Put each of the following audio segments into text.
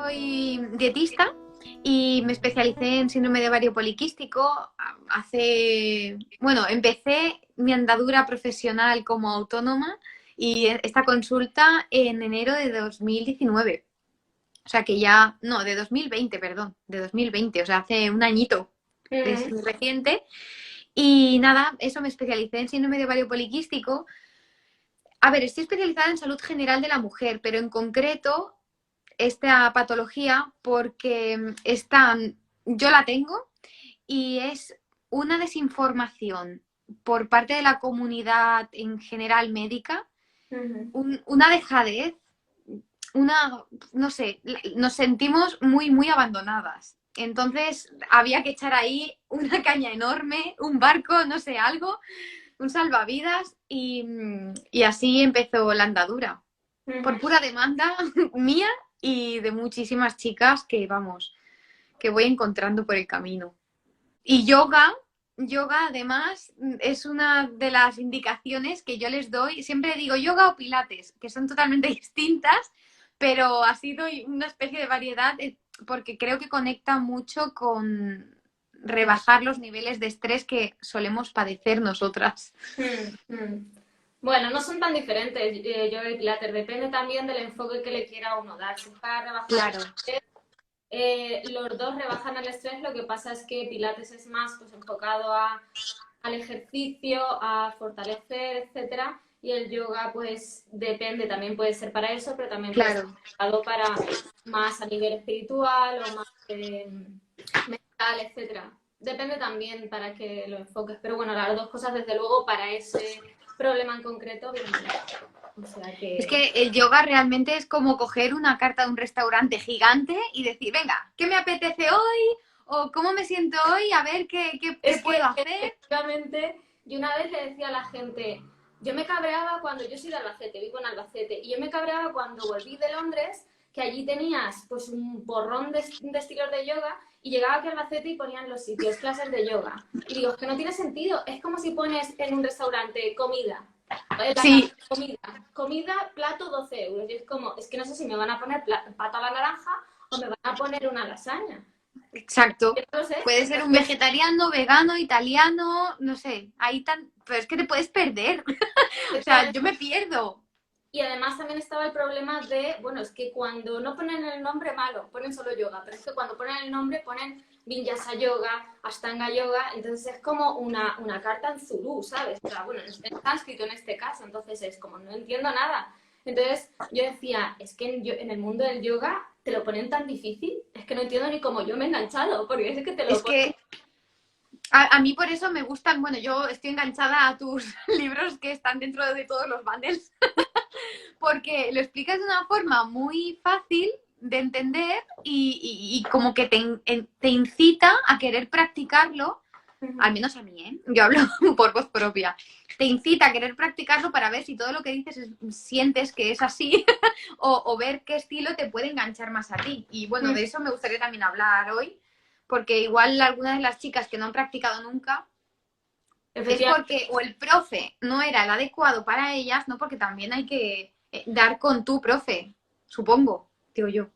soy dietista y me especialicé en síndrome de ovario poliquístico bueno, empecé mi andadura profesional como autónoma y esta consulta en enero de 2019. O sea que ya, no, de 2020, perdón, de 2020, o sea, hace un añito, es muy reciente. Y nada, eso me especialicé en síndrome de ovario poliquístico. A ver, estoy especializada en salud general de la mujer, pero en concreto esta patología porque yo la tengo y es una desinformación por parte de la comunidad en general médica, una dejadez, no sé, nos sentimos muy, muy abandonadas. Entonces había que echar ahí una caña enorme, un barco, no sé, algo, un salvavidas y así empezó la andadura. Por pura demanda mía y de muchísimas chicas que, vamos, que voy encontrando por el camino. Y yoga además es una de las indicaciones que yo les doy. Siempre digo yoga o pilates, que son totalmente distintas, pero ha sido una especie de variedad porque creo que conecta mucho con rebajar los niveles de estrés que solemos padecer nosotras. Bueno, no son tan diferentes yoga y pilates, depende también del enfoque que le quiera uno dar. Si es para rebajar Claro, los dos rebajan el estrés, lo que pasa es que pilates es más pues, enfocado al ejercicio, a fortalecer, etcétera, y el yoga pues depende, también puede ser para eso, pero también puede ser claro. enfocado para más a nivel espiritual o más mental, etcétera. Depende también para que lo enfoques, pero bueno, las dos cosas desde luego para ese problema en concreto vienen bien. O sea Es que que el yoga realmente es como coger una carta de un restaurante gigante y decir, venga, ¿qué me apetece hoy? ¿O cómo me siento hoy? A ver qué es que puedo hacer. efectivamente, yo una vez le decía a la gente, yo me cabreaba cuando, yo soy de Albacete, vivo en Albacete, y yo me cabreaba cuando volví de Londres, que allí tenías pues un porrón de estilos de yoga, y llegaba aquí a Albacete y ponían los sitios, clases de yoga. Y digo, es que no tiene sentido, es como si pones en un restaurante comida, en la Sí, carta, comida, plato 12 euros. Y es como, es que no sé si me van a poner pata a la naranja o me van a poner una lasaña. exacto. Yo no lo sé. Puede ser un vegetariano, vegano, italiano, no sé, ahí tan... Pero es que te puedes perder. O sea, yo me pierdo. Y además también estaba el problema de, bueno, es que cuando no ponen el nombre malo, ponen solo yoga, pero es que cuando ponen el nombre ponen Vinyasa Yoga, Ashtanga Yoga, entonces es como una carta en zulú, ¿sabes? O sea, bueno, en sánscrito en este caso, entonces es como no entiendo nada. Entonces yo decía, es que en el mundo del yoga te lo ponen tan difícil, es que no entiendo ni cómo yo me he enganchado, porque es que te lo Es ponen. que a mí por eso me gustan, bueno, yo estoy enganchada a tus libros que están dentro de todos los bundles, porque lo explicas de una forma muy fácil de entender y como que te incita a querer practicarlo, al menos a mí, ¿eh? Yo hablo por voz propia, te incita a querer practicarlo para ver si todo lo que dices sientes que es así o ver qué estilo te puede enganchar más a ti. Y bueno, de eso me gustaría también hablar hoy, porque igual algunas de las chicas que no han practicado nunca es Efectivamente. porque o el profe no era el adecuado para ellas, no porque también hay que dar con tu profe, supongo, digo yo.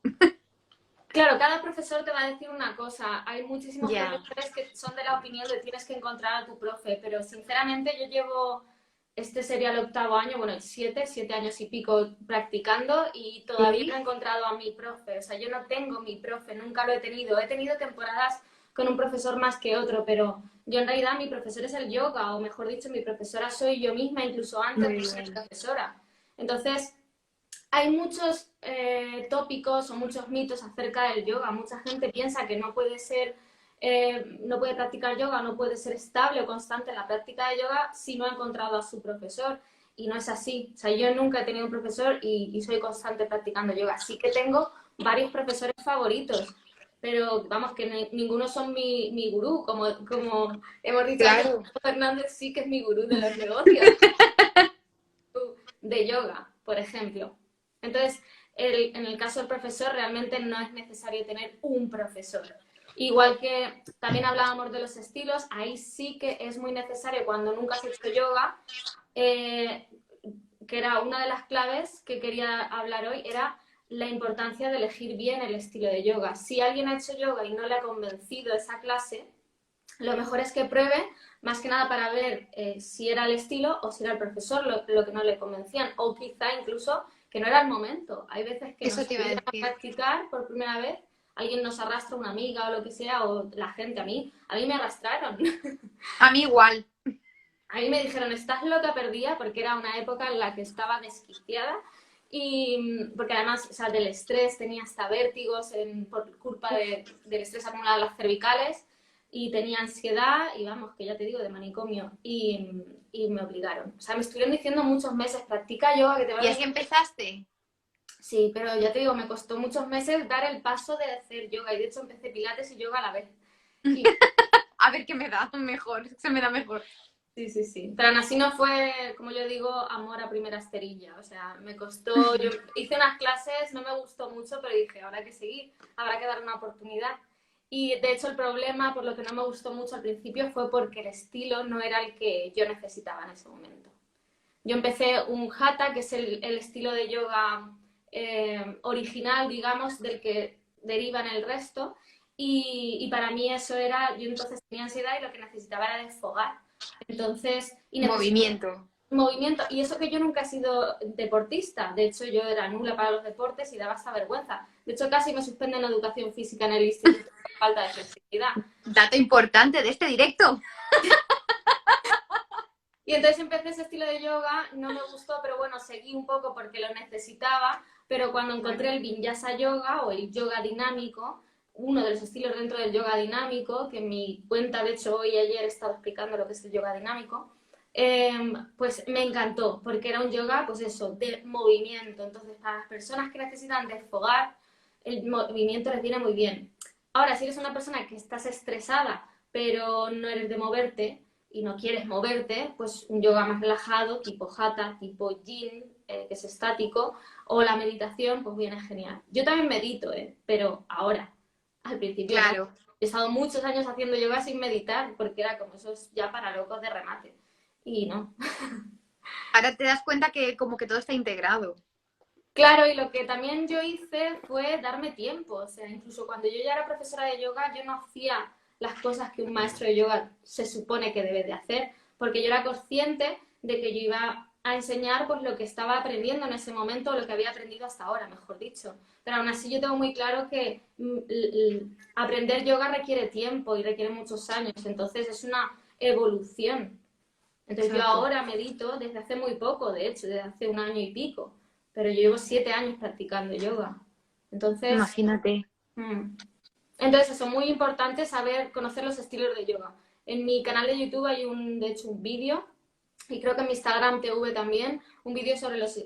Claro, cada profesor te va a decir una cosa. Hay muchísimos Ya. profesores que son de la opinión de tienes que encontrar a tu profe, pero sinceramente yo llevo, este sería el octavo año, bueno, el siete años y pico practicando y todavía no Sí. he encontrado a mi profe. O sea, yo no tengo mi profe, nunca lo he tenido. He tenido temporadas con un profesor más que otro, pero yo en realidad mi profesor es el yoga, o mejor dicho, mi profesora soy yo misma, incluso antes Muy de ser bien. profesora. Entonces, hay muchos tópicos o muchos mitos acerca del yoga. Mucha gente piensa que no puede ser, no puede practicar yoga, no puede ser estable o constante en la práctica de yoga si no ha encontrado a su profesor. Y no es así. O sea, yo nunca he tenido un profesor y soy constante practicando yoga. Sí que tengo varios profesores favoritos, pero vamos, que ninguno son mi gurú. Como hemos dicho antes, Claro. Fernández sí que es mi gurú de los negocios, de yoga, por ejemplo. Entonces, en el caso del profesor, realmente no es necesario tener un profesor. Igual que también hablábamos de los estilos, ahí sí que es muy necesario cuando nunca has hecho yoga, eh, que era una de las claves que quería hablar hoy, era la importancia de elegir bien el estilo de yoga. Si alguien ha hecho yoga y no le ha convencido esa clase, lo mejor es que pruebe, más que nada para ver si era el estilo o si era el profesor lo que no le convencían, o quizá incluso que no era el momento. Hay veces que Eso nos te iba a ayudan a decir. practicar por primera vez, alguien nos arrastra, una amiga o lo que sea, o la gente, a mí me arrastraron. A mí igual. A mí me dijeron, estás loca perdida, porque era una época en la que estaba desquiciada y porque además, o sea, del estrés tenía hasta vértigos por culpa del estrés acumulado en las cervicales y tenía ansiedad y vamos, que ya te digo, de manicomio y me obligaron. O sea, me estuvieron diciendo muchos meses, practica yoga que te va a ¿Y venir. así empezaste? Sí, pero ya te digo, me costó muchos meses dar el paso de hacer yoga y de hecho empecé pilates y yoga a la vez. Y A ver qué me da mejor, se me da mejor. sí, sí, sí. Pero aún así no fue, como yo digo, amor a primera esterilla. O sea, me costó. Yo hice unas clases, no me gustó mucho, pero dije, habrá que seguir, habrá que dar una oportunidad. Y de hecho, el problema, por lo que no me gustó mucho al principio, fue porque el estilo no era el que yo necesitaba en ese momento. Yo empecé un hatha, que es el estilo de yoga original, digamos, del que derivan el resto. Y para mí eso era, yo entonces tenía ansiedad y lo que necesitaba era desfogar. Entonces, y necesitaba Movimiento. movimiento. Y eso que yo nunca he sido deportista. De hecho, yo era nula para los deportes y daba hasta vergüenza. De hecho, casi me suspenden educación física en el instituto por falta de flexibilidad. Dato importante de este directo. Y entonces empecé ese estilo de yoga, no me gustó, pero bueno, seguí un poco porque lo necesitaba, pero cuando encontré el Vinyasa Yoga o el yoga dinámico, uno de los estilos dentro del yoga dinámico, que en mi cuenta, de hecho, hoy y ayer he estado explicando lo que es el yoga dinámico, pues me encantó, porque era un yoga, pues eso, de movimiento. Entonces, para las personas que necesitan desfogar, el movimiento les viene muy bien. Ahora, si eres una persona que estás estresada, pero no eres de moverte, y no quieres moverte, pues un yoga más relajado, tipo hatha, tipo yin, que es estático, o la meditación, pues viene genial. Yo también medito, pero ahora, al principio no. Claro. He estado muchos años haciendo yoga sin meditar, porque era como eso es ya para locos de remate. Y no. Ahora te das cuenta que como que todo está integrado. Claro, y lo que también yo hice fue darme tiempo. O sea, incluso cuando yo ya era profesora de yoga, yo no hacía las cosas que un maestro de yoga se supone que debe de hacer, porque yo era consciente de que yo iba a enseñar pues lo que estaba aprendiendo en ese momento, o lo que había aprendido hasta ahora, mejor dicho. Pero aún así yo tengo muy claro que aprender yoga requiere tiempo y requiere muchos años, entonces es una evolución. Entonces yo Exacto. ahora medito desde hace muy poco, de hecho, desde hace un año y pico, pero yo llevo 7 años practicando yoga. Entonces, Imagínate. mm, entonces eso, muy importante saber, conocer los estilos de yoga. En mi canal de YouTube hay de hecho, un vídeo, y creo que en mi Instagram TV también, un vídeo sobre los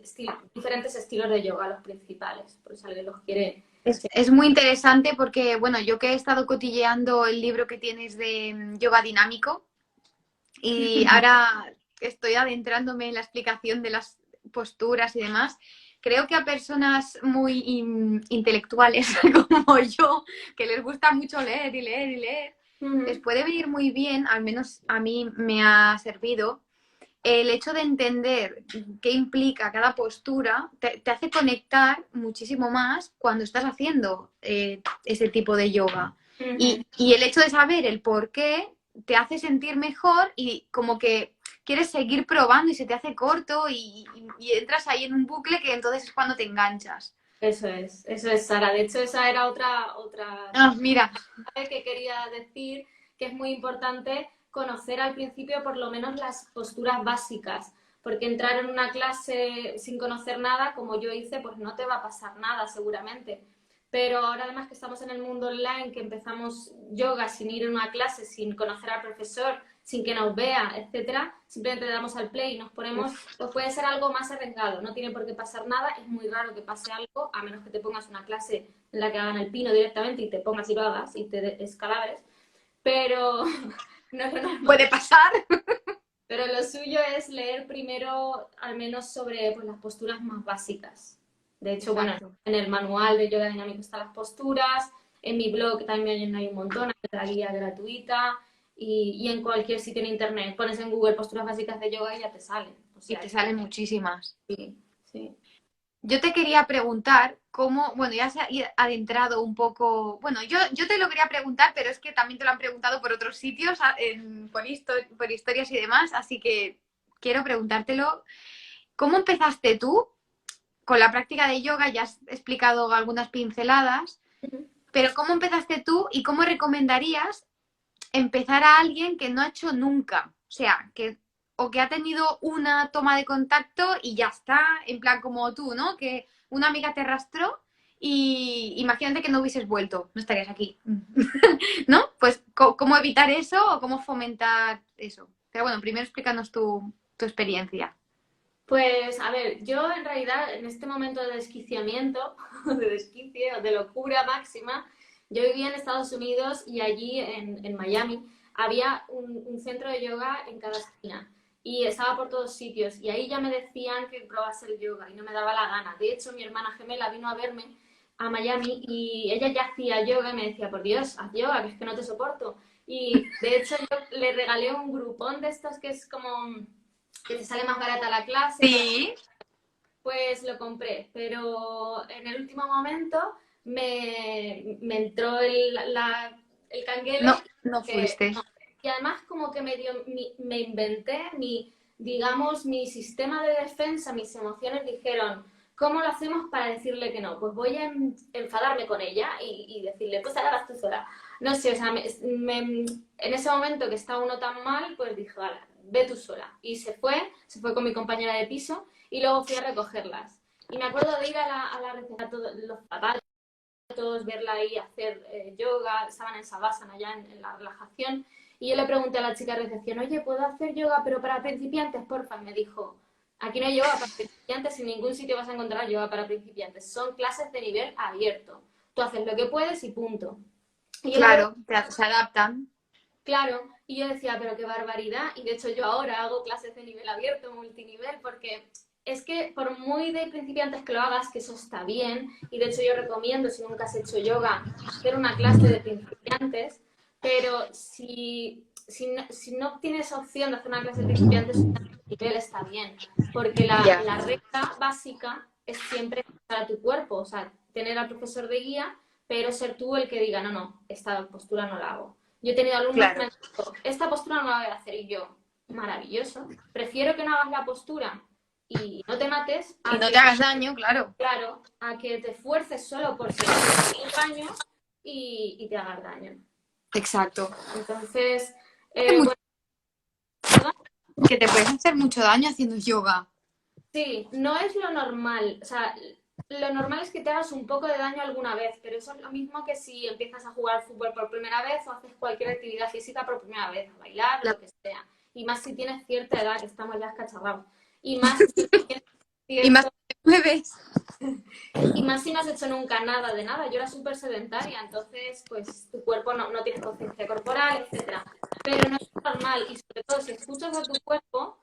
diferentes estilos de yoga, los principales, por si alguien los quiere. Es muy interesante porque, bueno, yo que he estado cotilleando el libro que tienes de yoga dinámico y ahora estoy adentrándome en la explicación de las posturas y demás, creo que a personas muy intelectuales como yo, que les gusta mucho leer y leer y leer, les puede venir muy bien, al menos a mí me ha servido, el hecho de entender qué implica cada postura te hace conectar muchísimo más cuando estás haciendo ese tipo de yoga. Y el hecho de saber el por qué te hace sentir mejor y como que quieres seguir probando y se te hace corto y entras ahí en un bucle que entonces es cuando te enganchas. Eso es, Sara. De hecho, esa era otra Ah, mira, que quería decir, que es muy importante conocer al principio por lo menos las posturas básicas, porque entrar en una clase sin conocer nada, como yo hice, pues no te va a pasar nada seguramente. Pero ahora además que estamos en el mundo online, que empezamos yoga sin ir a una clase, sin conocer al profesor, sin que nos vea, etcétera, simplemente le damos al play y nos ponemos, pues puede ser algo más arriesgado, no tiene por qué pasar nada, es muy raro que pase algo, a menos que te pongas una clase en la que hagan el pino directamente y te pongas y lo hagas y te escalabres, pero no es lo normal. puede pasar. Pero lo suyo es leer primero al menos sobre pues, las posturas más básicas. De hecho, bueno, Exacto. en el manual de yoga dinámico están las posturas, en mi blog también hay un montón, hay la guía gratuita y en cualquier sitio en internet pones en Google posturas básicas de yoga y ya te salen. O Y sea, te salen muchísimas. sí, sí. Yo te quería preguntar cómo, bueno, ya se ha adentrado un poco, bueno, yo te lo quería preguntar, pero es que también te lo han preguntado por otros sitios, por historias y demás, así que quiero preguntártelo. ¿Cómo empezaste tú con la práctica de yoga? Ya has explicado algunas pinceladas, pero ¿cómo empezaste tú y cómo recomendarías empezar a alguien que no ha hecho nunca? O sea, o que ha tenido una toma de contacto y ya está, en plan como tú, ¿no? Que una amiga te arrastró y imagínate que no hubieses vuelto, no estarías aquí, ¿no? Pues, ¿cómo evitar eso o cómo fomentar eso? Pero bueno, primero explícanos tu experiencia. Pues, a ver, yo en realidad en este momento de desquiciamiento, de desquicio, de locura máxima, yo vivía en Estados Unidos y allí en Miami había un centro de yoga en cada esquina y estaba por todos sitios y ahí ya me decían que probase el yoga y no me daba la gana. De hecho, mi hermana gemela vino a verme a Miami y ella ya hacía yoga y me decía, por Dios, haz yoga, que es que no te soporto. Y de hecho yo le regalé un grupón de estos que es como que te sale más barata la clase, Sí, pues lo compré, pero en el último momento me entró el no, canguele no que, fuiste. no. Y además como que me inventé digamos, mi sistema de defensa, mis emociones dijeron, ¿cómo lo hacemos para decirle que no? Pues voy a enfadarme con ella y decirle, pues ahora vas tú sola. No sé, o sea, en ese momento que está uno tan mal, pues dije, vale, ve tú sola. Y se fue con mi compañera de piso y luego fui a recogerlas. Y me acuerdo de ir a la recepción, todos los zapatos, verla ahí hacer yoga, estaban en Savasana ya en la relajación. Y yo le pregunté a la chica de recepción, oye, ¿puedo hacer yoga pero para principiantes, porfa? Y me dijo, aquí no hay yoga para principiantes, en ningún sitio vas a encontrar yoga para principiantes. Son clases de nivel abierto. Tú haces lo que puedes y punto. Y yo la verdad, Claro, se adaptan. claro, y yo decía, pero qué barbaridad. Y de hecho yo ahora hago clases de nivel abierto, multinivel, porque es que por muy de principiantes que lo hagas, que eso está bien, y de hecho yo recomiendo, si nunca has hecho yoga, hacer una clase de principiantes, pero si no tienes opción de hacer una clase de principiantes, un nivel está bien, porque Ya. la regla básica es siempre para tu cuerpo, o sea, tener al profesor de guía, pero ser tú el que diga, no, no, esta postura no la hago. Yo he tenido alumnos que me Claro. han dicho, esta postura no la voy a hacer y yo, maravilloso. Prefiero que no hagas la postura y no te mates Y a no te que, hagas daño, claro. claro, a que te fuerces solo por ser un daño y te hagas daño. Exacto. Entonces, Mucho- bueno, perdón. Que te puedes hacer mucho daño haciendo yoga. Sí, no es lo normal. O sea, lo normal es que te hagas un poco de daño alguna vez, pero eso es lo mismo que si empiezas a jugar fútbol por primera vez o haces cualquier actividad física por primera vez, a bailar o lo que sea. Y más si tienes cierta edad, que estamos ya escacharrados. Y más si tienes Y más cierto... te mueves. Y más si no has hecho nunca nada de nada. Yo era súper sedentaria, entonces pues tu cuerpo no tienes conciencia corporal, etcétera. Pero no es normal y sobre todo si escuchas a tu cuerpo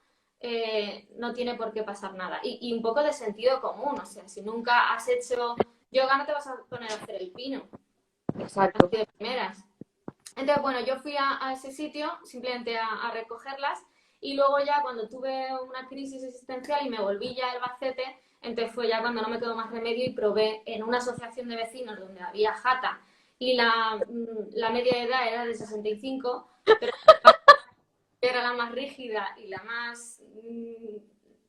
no tiene por qué pasar nada. Y un poco de sentido común, o sea, si nunca has hecho yoga no te vas a poner a hacer el pino, Exacto. así de primeras. Entonces, bueno, yo fui a ese sitio simplemente a recogerlas y luego ya cuando tuve una crisis existencial y me volví ya al Albacete, entonces fue ya cuando no me quedó más remedio y probé en una asociación de vecinos donde había jata y la media de edad era de 65, pero era la más rígida y la más,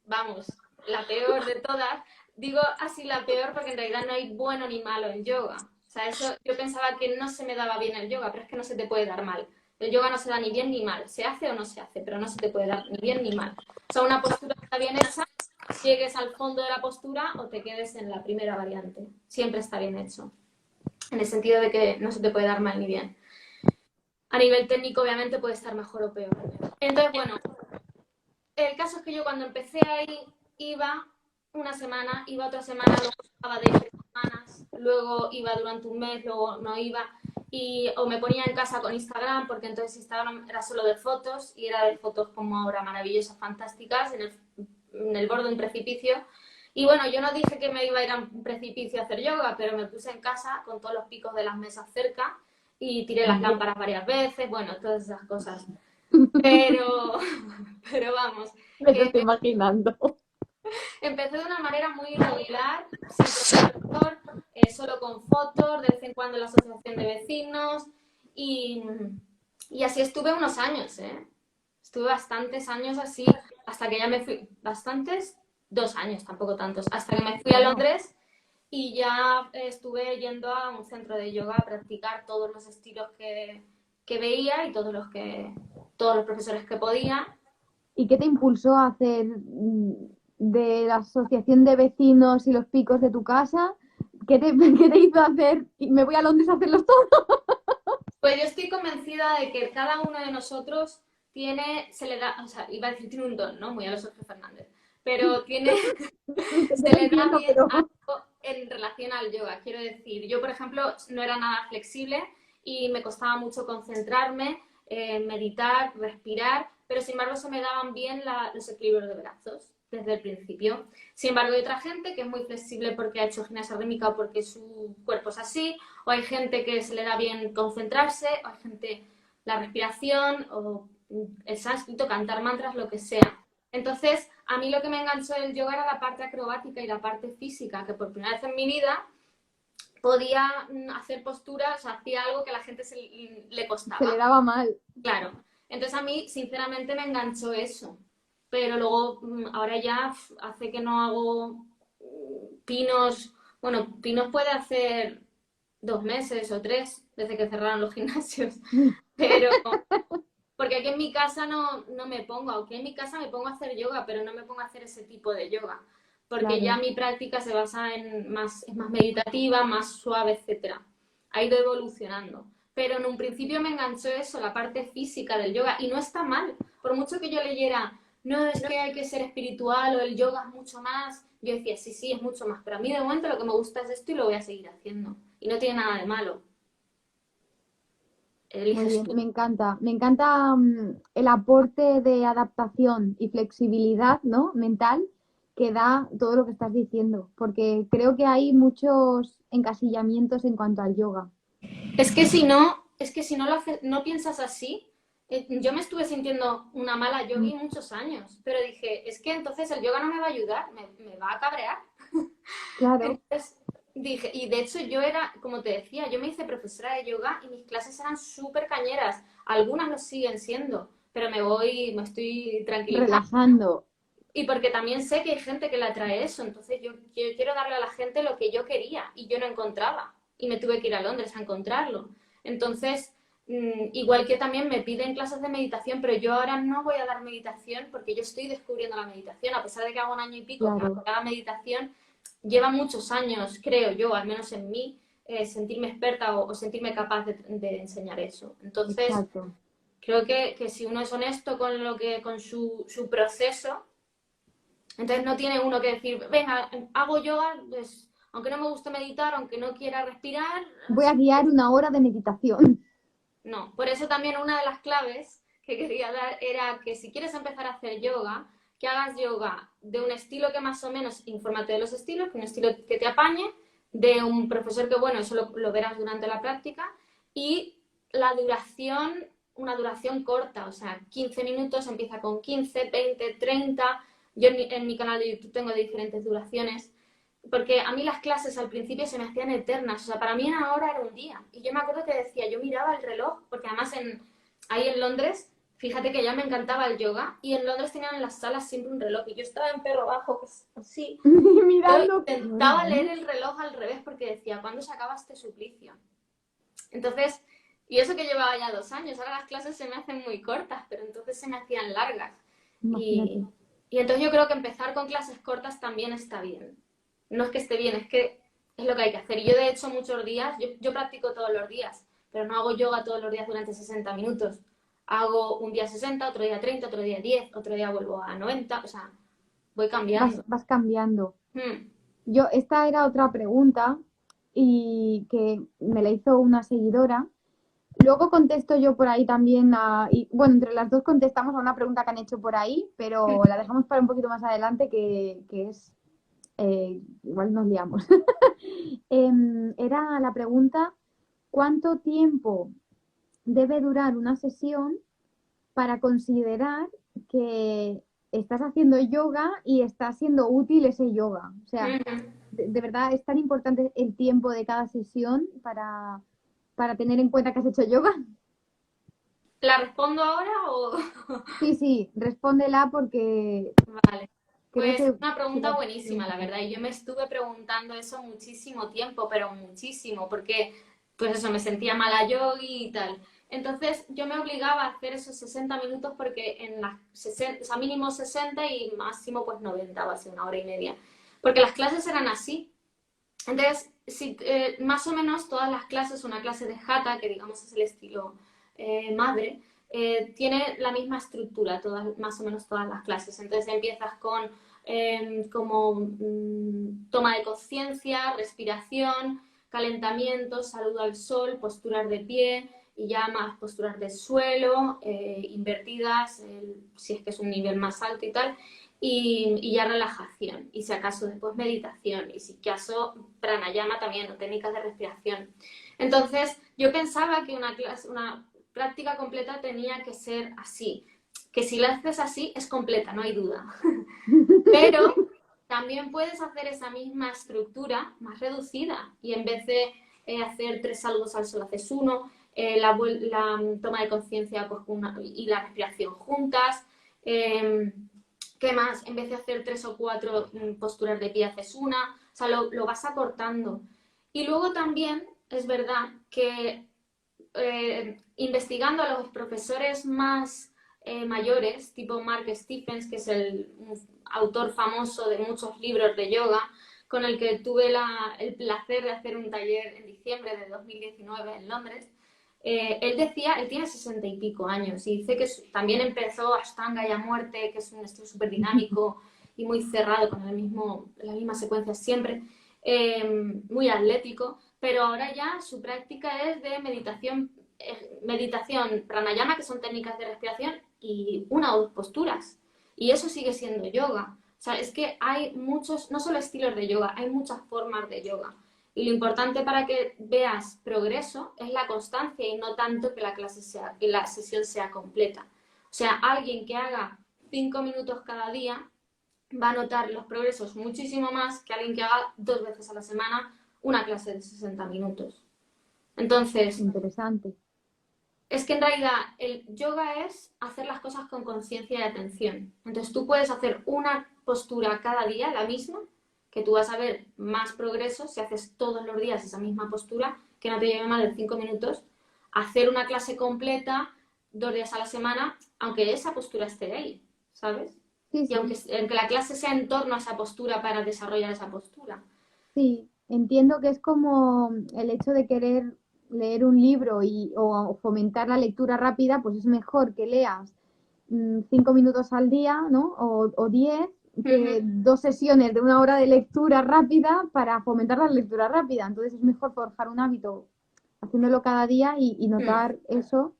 vamos, la peor de todas. Digo así la peor porque en realidad no hay bueno ni malo en yoga. O sea, eso yo pensaba que no se me daba bien el yoga, pero es que no se te puede dar mal. El yoga no se da ni bien ni mal. Se hace o no se hace, pero no se te puede dar ni bien ni mal. O sea, una postura está bien hecha, llegues al fondo de la postura o te quedes en la primera variante. Siempre está bien hecho. En el sentido de que no se te puede dar mal ni bien. A nivel técnico, obviamente, puede estar mejor o peor. Entonces, bueno, el caso es que yo cuando empecé ahí iba una semana, iba otra semana, luego estaba de 3 semanas, luego iba durante un mes, luego no iba, y o me ponía en casa con Instagram, porque entonces Instagram era solo de fotos, y era de fotos como ahora maravillosas, fantásticas, en el borde de un precipicio. Y bueno, yo no dije que me iba a ir a un precipicio a hacer yoga, pero me puse en casa con todos los picos de las mesas cerca y tiré las lámparas varias veces, bueno, todas esas cosas. Pero, pero vamos, Me lo que estoy imaginando. Empecé de una manera muy irregular, sin profesor, solo con fotos, de vez en cuando en la asociación de vecinos y, y así estuve unos años, ¿eh? Estuve bastantes años así, hasta que ya me fui, bastantes, 2 años, tampoco tantos, hasta que me fui a Bueno, Londres y ya estuve yendo a un centro de yoga a practicar todos los estilos que veía y todos los profesores que podía. ¿y qué te impulsó a hacer de la asociación de vecinos y los picos de tu casa? ¿Qué te hizo hacer? Me voy a Londres a hacerlos todos. Pues yo estoy convencida de que cada uno de nosotros tiene, se le da, o sea, iba a decir tiene un don, ¿no? Muy a los Jorge Fernández, pero tiene, Yo se lo le da entiendo, bien pero algo en relación al yoga. Quiero decir, yo, por ejemplo, no era nada flexible y me costaba mucho concentrarme, meditar, respirar, pero sin embargo se me daban bien los equilibrios de brazos desde el principio. Sin embargo, hay otra gente que es muy flexible porque ha hecho gimnasia rítmica o porque su cuerpo es así, o hay gente que se le da bien concentrarse, o hay gente la respiración, o el sánscrito, cantar mantras, lo que sea. Entonces, a mí lo que me enganchó del yoga era la parte acrobática y la parte física, que por primera vez en mi vida podía hacer posturas, o sea, hacía algo que a la gente le se le costaba. daba mal. Claro. Entonces a mí, sinceramente, me enganchó eso. Pero luego, ahora ya hace que no hago pinos. Bueno, pinos puede hacer 2 meses o 3 desde que cerraron los gimnasios. Pero porque aquí en mi casa no me pongo, aunque en mi casa me pongo a hacer yoga, pero no me pongo a hacer ese tipo de yoga, porque ya Claro. mi práctica se basa en más, es más meditativa, más suave, etcétera. Ha ido evolucionando. Pero en un principio me enganchó eso, la parte física del yoga, y no está mal. Por mucho que yo leyera, no es que hay que ser espiritual o el yoga es mucho más, yo decía, sí, sí, es mucho más, pero a mí de momento lo que me gusta es esto y lo voy a seguir haciendo. Y no tiene nada de malo. Muy Eliges bien, tú. me encanta el aporte de adaptación y flexibilidad, ¿no? Mental que da todo lo que estás diciendo, porque creo que hay muchos encasillamientos en cuanto al yoga. Es que si no lo haces, no piensas así. Yo me estuve sintiendo una mala Mm, yogi muchos años, pero dije, es que entonces el yoga no me va a ayudar, me va a cabrear. claro, Entonces dije, y de hecho yo era, como te decía, yo me hice profesora de yoga y mis clases eran súper cañeras. Algunas lo siguen siendo, pero me estoy tranquilizando. relajando. Y porque también sé que hay gente que le atrae eso, entonces yo quiero darle a la gente lo que yo quería y yo no encontraba. Y me tuve que ir a Londres a encontrarlo. Entonces, igual que también me piden clases de meditación, pero yo ahora no voy a dar meditación porque yo estoy descubriendo la meditación. A pesar de que hago un año y pico que Claro, hago meditación, lleva muchos años, creo yo, al menos en mí, sentirme experta o sentirme capaz de enseñar eso. Entonces, exacto. creo que si uno es honesto con su proceso, entonces no tiene uno que decir, venga, hago yoga, pues aunque no me guste meditar, aunque no quiera respirar, Voy a guiar una hora de meditación. no. Por eso también una de las claves que quería dar era que si quieres empezar a hacer yoga, que hagas yoga de un estilo que más o menos, infórmate de los estilos, que un estilo que te apañe, de un profesor que, bueno, eso lo verás durante la práctica, y la duración, una duración corta, o sea, 15 minutos, empieza con 15, 20, 30. Yo en mi canal de YouTube tengo de diferentes duraciones, porque a mí las clases al principio se me hacían eternas, o sea, para mí una hora era un día. Y yo me acuerdo que decía, yo miraba el reloj, porque además ahí en Londres, fíjate que ya me encantaba el yoga, y en Londres tenían en las salas siempre un reloj, y yo estaba en Perro Bajo, que es así, yo Mirando qué hora intentaba leer es. el reloj al revés porque decía, ¿cuándo se acaba este suplicio? Entonces, y eso que llevaba ya 2 años, ahora las clases se me hacen muy cortas, pero entonces se me hacían largas. Imagínate. Y entonces yo creo que empezar con clases cortas también está bien. No es que esté bien, es que es lo que hay que hacer. Y yo de hecho muchos días, yo practico todos los días, pero no hago yoga todos los días durante 60 minutos. Hago un día 60, otro día 30, otro día 10, otro día vuelvo a 90, o sea, voy cambiando. Vas cambiando. Hmm. Yo, esta era otra pregunta y que me la hizo una seguidora. Luego contesto yo por ahí también y bueno, entre las dos contestamos a una pregunta que han hecho por ahí, pero la dejamos para un poquito más adelante que es, igual nos liamos. Era la pregunta, ¿cuánto tiempo debe durar una sesión para considerar que estás haciendo yoga y está siendo útil ese yoga. O sea, Ujú. de verdad es tan importante el tiempo de cada sesión para tener en cuenta que has hecho yoga. ¿La respondo ahora o...? Sí, sí, respóndela porque Vale. creo Pues que una se va pregunta a buenísima, la preguntar. verdad. Y yo me estuve preguntando eso muchísimo tiempo, pero muchísimo, porque pues eso, me sentía mala yogi y tal. Entonces yo me obligaba a hacer esos 60 minutos porque en las 60, o sea, mínimo 60 y máximo pues 90 o así, una hora y media. Porque las clases eran así. Entonces, si, más o menos todas las clases, una clase de Hatha, que digamos es el estilo madre, tiene la misma estructura, todas, más o menos todas las clases. Entonces empiezas con como toma de conciencia, respiración, calentamiento, saludo al sol, posturas de pie y ya más posturas de suelo, invertidas, si es que es un nivel más alto y tal y ya relajación, y si acaso después meditación, y si acaso pranayama también, o técnicas de respiración. Entonces, yo pensaba que una práctica completa tenía que ser así, que si la haces así es completa, no hay duda. Pero también puedes hacer esa misma estructura más reducida y en vez de hacer 3 saludos al sol haces uno, la toma de conciencia pues, y la respiración juntas. Eh, ¿Qué más? En vez de hacer 3 o 4 posturas de pie, haces una. O sea, lo vas acortando. Y luego también es verdad que investigando a los profesores más mayores, tipo Mark Stephens, que es el autor famoso de muchos libros de yoga, con el que tuve el placer de hacer un taller en diciembre de 2019 en Londres, él decía, él tiene 60 y pico años y dice que también empezó Ashtanga y a muerte, que es un estilo súper dinámico y muy cerrado con la misma secuencia siempre, muy atlético, pero ahora ya su práctica es de meditación pranayama, que son técnicas de respiración, y una o dos posturas. Y eso sigue siendo yoga. O sea, es que hay muchos, no solo estilos de yoga, hay muchas formas de yoga. Y lo importante para que veas progreso es la constancia y no tanto que que la sesión sea completa. O sea, alguien que haga 5 minutos cada día va a notar los progresos muchísimo más que alguien que haga 2 veces a la semana una clase de 60 minutos. Entonces, Interesante. es que en realidad el yoga es hacer las cosas con conciencia y atención. Entonces tú puedes hacer una postura cada día, la misma, que tú vas a ver más progreso si haces todos los días esa misma postura, que no te lleve más de 5 minutos, hacer una clase completa 2 días a la semana, aunque esa postura esté ahí, ¿sabes? Sí, Y sí. aunque la clase sea en torno a esa postura para desarrollar esa postura. Sí, entiendo que es como el hecho de querer leer un libro o fomentar la lectura rápida, pues es mejor que leas 5 minutos al día, ¿no? O 10, que Ujú. 2 sesiones de 1 hora de lectura rápida para fomentar la lectura rápida. Entonces es mejor forjar un hábito haciéndolo cada día y notar eso.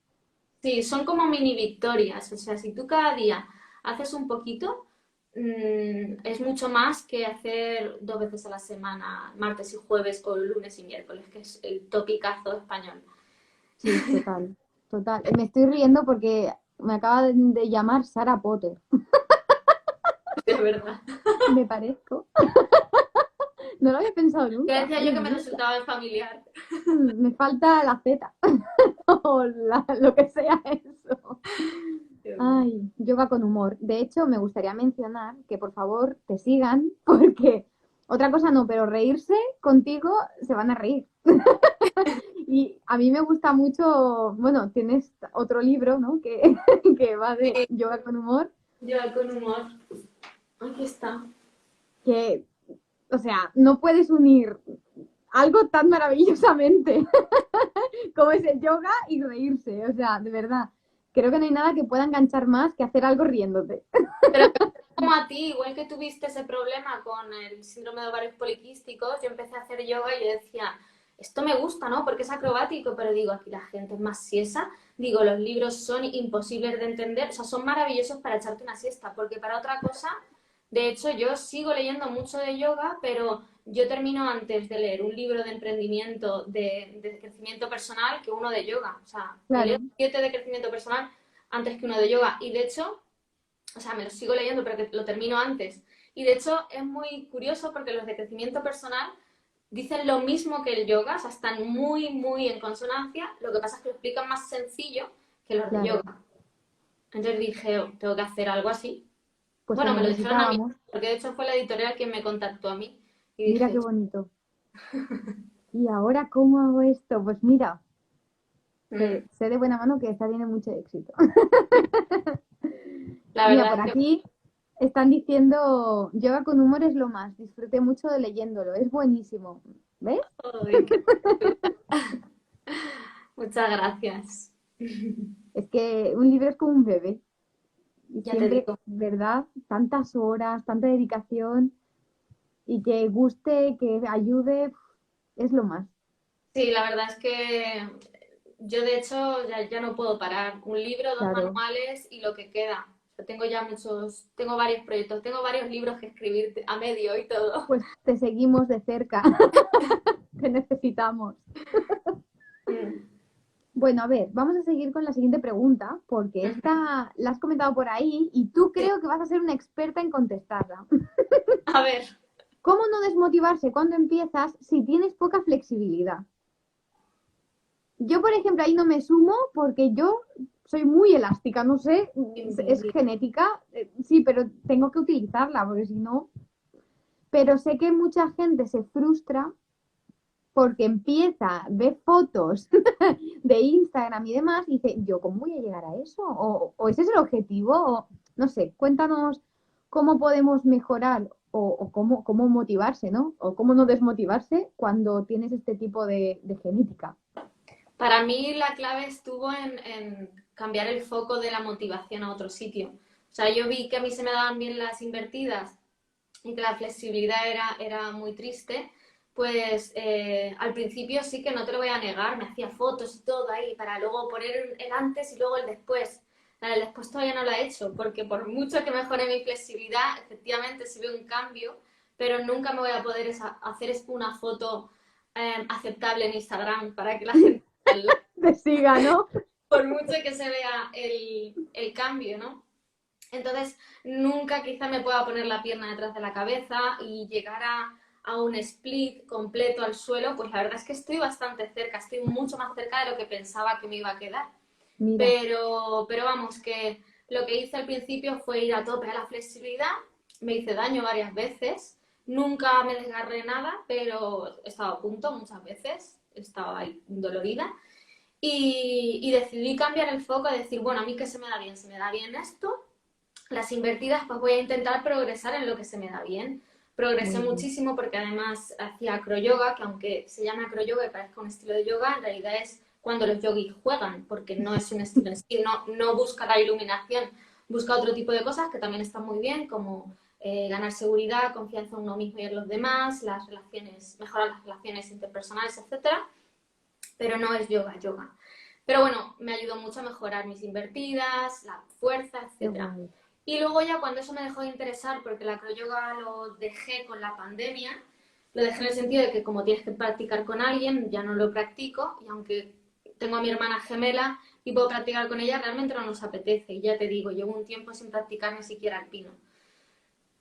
Sí, son como mini victorias. O sea, si tú cada día haces un poquito, es mucho más que hacer 2 veces a la semana, martes y jueves o lunes y miércoles, que es el topicazo español. Sí, total, total. Me estoy riendo porque me acaba de llamar Sara Potter. Es verdad. ¿Me parezco? No lo había pensado Ya nunca decía y yo que me me gusta. resultaba familiar. Me falta la Z o lo que sea eso. Qué bueno. Ay, yoga con humor. De hecho, me gustaría mencionar que por favor te sigan porque otra cosa no, pero reírse contigo se van a reír. Y a mí me gusta mucho, bueno, tienes otro libro, ¿no? Que, que va de Sí, yoga con humor, yo con humor. Aquí está. que, o sea, no puedes unir algo tan maravillosamente como es el yoga y reírse. O sea, de verdad, creo que no hay nada que pueda enganchar más que hacer algo riéndote. Pero como a ti, igual que tuviste ese problema con el síndrome de ovarios poliquísticos, yo empecé a hacer yoga y yo decía, esto me gusta, ¿no? Porque es acrobático, pero digo, aquí la gente es más siesta. Digo, los libros son imposibles de entender, o sea, son maravillosos para echarte una siesta, porque para otra cosa, de hecho, yo sigo leyendo mucho de yoga, pero yo termino antes de leer un libro de emprendimiento, de crecimiento personal, que uno de yoga. O sea, me leo Claro, 7 de crecimiento personal antes que uno de yoga. Y de hecho, o sea, me lo sigo leyendo, pero que lo termino antes. Y de hecho es muy curioso porque los de crecimiento personal dicen lo mismo que el yoga, o sea, están muy, muy en consonancia, lo que pasa es que lo explican más sencillo que los de Claro, yoga. Entonces dije, "Oh, tengo que hacer algo así". pues lo Bueno, me lo dijeron a mí, necesitábamos. porque de hecho fue la editorial quien me contactó a mí. Y Mira dije, qué bonito. ¿Y ahora cómo hago esto? Pues mira, "Mm". sé de buena mano que esta tiene mucho éxito. La Mira, verdad por es que, aquí están diciendo, yoga con humor es lo más, disfruté mucho de leyéndolo, es buenísimo. ¿Ves? ay, muchas gracias. Es que un libro es como un bebé y Ya te siempre, digo. ¿verdad? Tantas horas, tanta dedicación y que guste, que ayude, es lo más. Sí, la verdad es que yo de hecho ya no puedo parar. Un libro, dos Claro, manuales y lo que queda. O sea, tengo ya tengo varios proyectos, tengo varios libros que escribir a medio y todo. pues te seguimos de cerca, te necesitamos. Mm. Bueno, a ver, vamos a seguir con la siguiente pregunta, porque Ujú. esta la has comentado por ahí y tú Sí. creo que vas a ser una experta en contestarla. A ver, ¿Cómo no desmotivarse cuando empiezas si tienes poca flexibilidad? Yo, por ejemplo, ahí no me sumo porque yo soy muy elástica, no sé, es envidia. genética, sí, pero tengo que utilizarla porque si no... Pero sé que mucha gente se frustra porque empieza, ve fotos de Instagram y demás y dice, ¿yo cómo voy a llegar a eso? O ese es el objetivo, o no sé, cuéntanos cómo podemos mejorar o cómo motivarse, ¿no? O cómo no desmotivarse cuando tienes este tipo de genética. Para mí la clave estuvo en cambiar el foco de la motivación a otro sitio. O sea, yo vi que a mí se me daban bien las invertidas y que la flexibilidad era muy triste, pues al principio sí que no te lo voy a negar, me hacía fotos y todo ahí para luego poner el antes y luego el después. El después todavía no lo he hecho, porque por mucho que mejore mi flexibilidad, efectivamente sí veo un cambio, pero nunca me voy a poder hacer una foto aceptable en Instagram para que la gente Te siga, ¿no? por mucho que se vea el cambio, ¿no? Entonces, nunca quizá me pueda poner la pierna detrás de la cabeza y llegar a un split completo al suelo, pues la verdad es que estoy bastante cerca, estoy mucho más cerca de lo que pensaba que me iba a quedar. Mira, Pero vamos, que lo que hice al principio fue ir a tope a la flexibilidad, me hice daño varias veces, nunca me desgarré nada, pero he estado a punto muchas veces, estaba ahí dolorida. Y decidí cambiar el foco, decir, bueno, a mí qué se me da bien, se me da bien esto, las invertidas, pues voy a intentar progresar en lo que se me da bien. Progresé muy bien. muchísimo porque además hacía acroyoga, que aunque se llama acroyoga y parezca un estilo de yoga, en realidad es cuando los yogis juegan, porque no es un estilo en sí, no busca la iluminación, busca otro tipo de cosas que también están muy bien, como ganar seguridad, confianza en uno mismo y en los demás, las relaciones, mejorar las relaciones interpersonales, etcétera, pero no es yoga. Pero bueno, me ayudó mucho a mejorar mis invertidas, la fuerza, Qué etcétera. guay. Y luego ya cuando eso me dejó de interesar, porque la acroyoga lo dejé con la pandemia, lo dejé en el sentido de que como tienes que practicar con alguien, ya no lo practico y aunque tengo a mi hermana gemela y puedo practicar con ella, realmente no nos apetece. Y ya te digo, llevo un tiempo sin practicar ni siquiera alpino.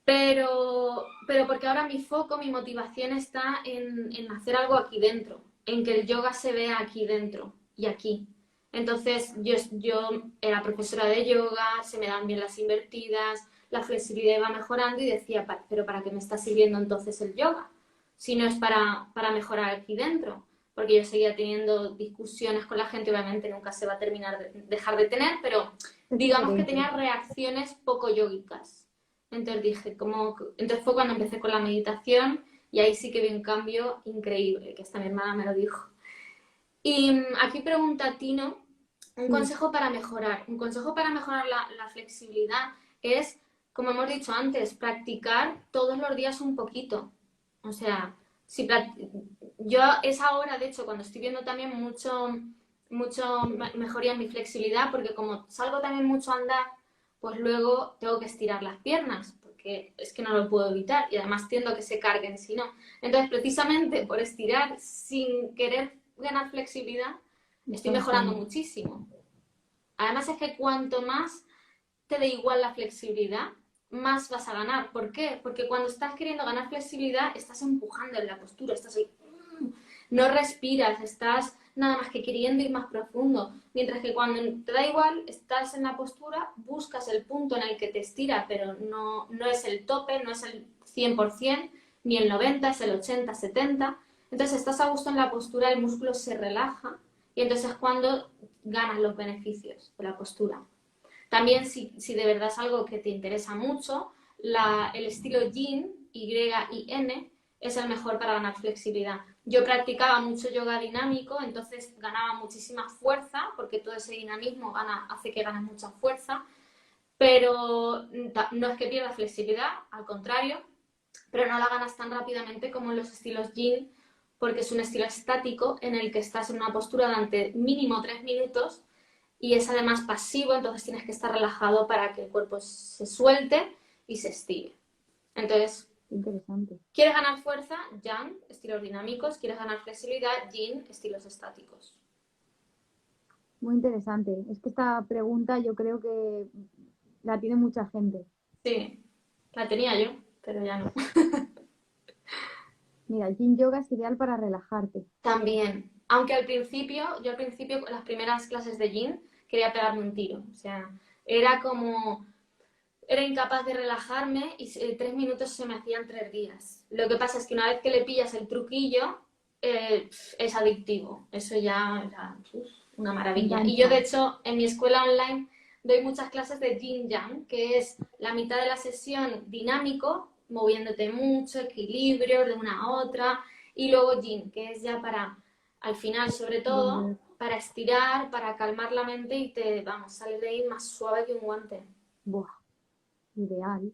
Pero porque ahora mi foco, mi motivación está en hacer algo aquí dentro, en que el yoga se vea aquí dentro y aquí. Entonces yo era profesora de yoga, se me dan bien las invertidas, la flexibilidad iba mejorando y decía, pero ¿para qué me está sirviendo entonces el yoga? Si no es para mejorar aquí dentro. Porque yo seguía teniendo discusiones con la gente, obviamente nunca se va a terminar de dejar de tener, pero Es digamos que diferente. tenía reacciones poco yógicas. Entonces dije, entonces fue cuando empecé con la meditación y ahí sí que vi un cambio increíble, que hasta mi hermana me lo dijo. Y aquí pregunta Tino, un Sí, consejo para mejorar. Un consejo para mejorar la flexibilidad es, como hemos dicho antes, practicar todos los días un poquito. O sea, si yo es ahora, de hecho, cuando estoy viendo también mucho mejoría en mi flexibilidad, porque como salgo también mucho a andar, pues luego tengo que estirar las piernas, porque es que no lo puedo evitar y además tiendo a que se carguen si no. Entonces, precisamente por estirar sin querer ganar flexibilidad, estoy estás mejorando haciendo. muchísimo. Además es que cuanto más te dé igual la flexibilidad, más vas a ganar. ¿Por qué? Porque cuando estás queriendo ganar flexibilidad, estás empujando en la postura, estás ahí, no respiras, estás nada más que queriendo ir más profundo. Mientras que cuando te da igual, estás en la postura, buscas el punto en el que te estira, pero no es el tope, no es el 100%, ni el 90%, es el 80, 70%. Entonces estás a gusto en la postura, el músculo se relaja y entonces es cuando ganas los beneficios de la postura. También si de verdad es algo que te interesa mucho, el estilo Yin, Y-I-N, es el mejor para ganar flexibilidad. Yo practicaba mucho yoga dinámico, entonces ganaba muchísima fuerza, porque todo ese dinamismo hace que ganes mucha fuerza, pero no es que pierdas flexibilidad, al contrario, pero no la ganas tan rápidamente como en los estilos Yin, porque es un estilo estático en el que estás en una postura durante mínimo 3 minutos y es además pasivo, entonces tienes que estar relajado para que el cuerpo se suelte y se estire. Entonces, Interesante. ¿quieres ganar fuerza? Yang, estilos dinámicos. ¿Quieres ganar flexibilidad? Yin, estilos estáticos. Muy interesante. Es que esta pregunta yo creo que la tiene mucha gente. Sí, la tenía yo, pero ya no. Mira, el Yin Yoga es ideal para relajarte. También, aunque al principio, en las primeras clases de Yin, quería pegarme un tiro. O sea, era incapaz de relajarme y 3 minutos se me hacían 3 días. Lo que pasa es que una vez que le pillas el truquillo, es adictivo. Eso ya era una maravilla. Engancha. Y yo, de hecho, en mi escuela online doy muchas clases de Yin Yang, que es la mitad de la sesión dinámico, moviéndote mucho, equilibrio de una a otra, y luego Yin, que es ya para, al final, sobre todo, para estirar, para calmar la mente y salir de ahí más suave que un guante. Buah, ideal.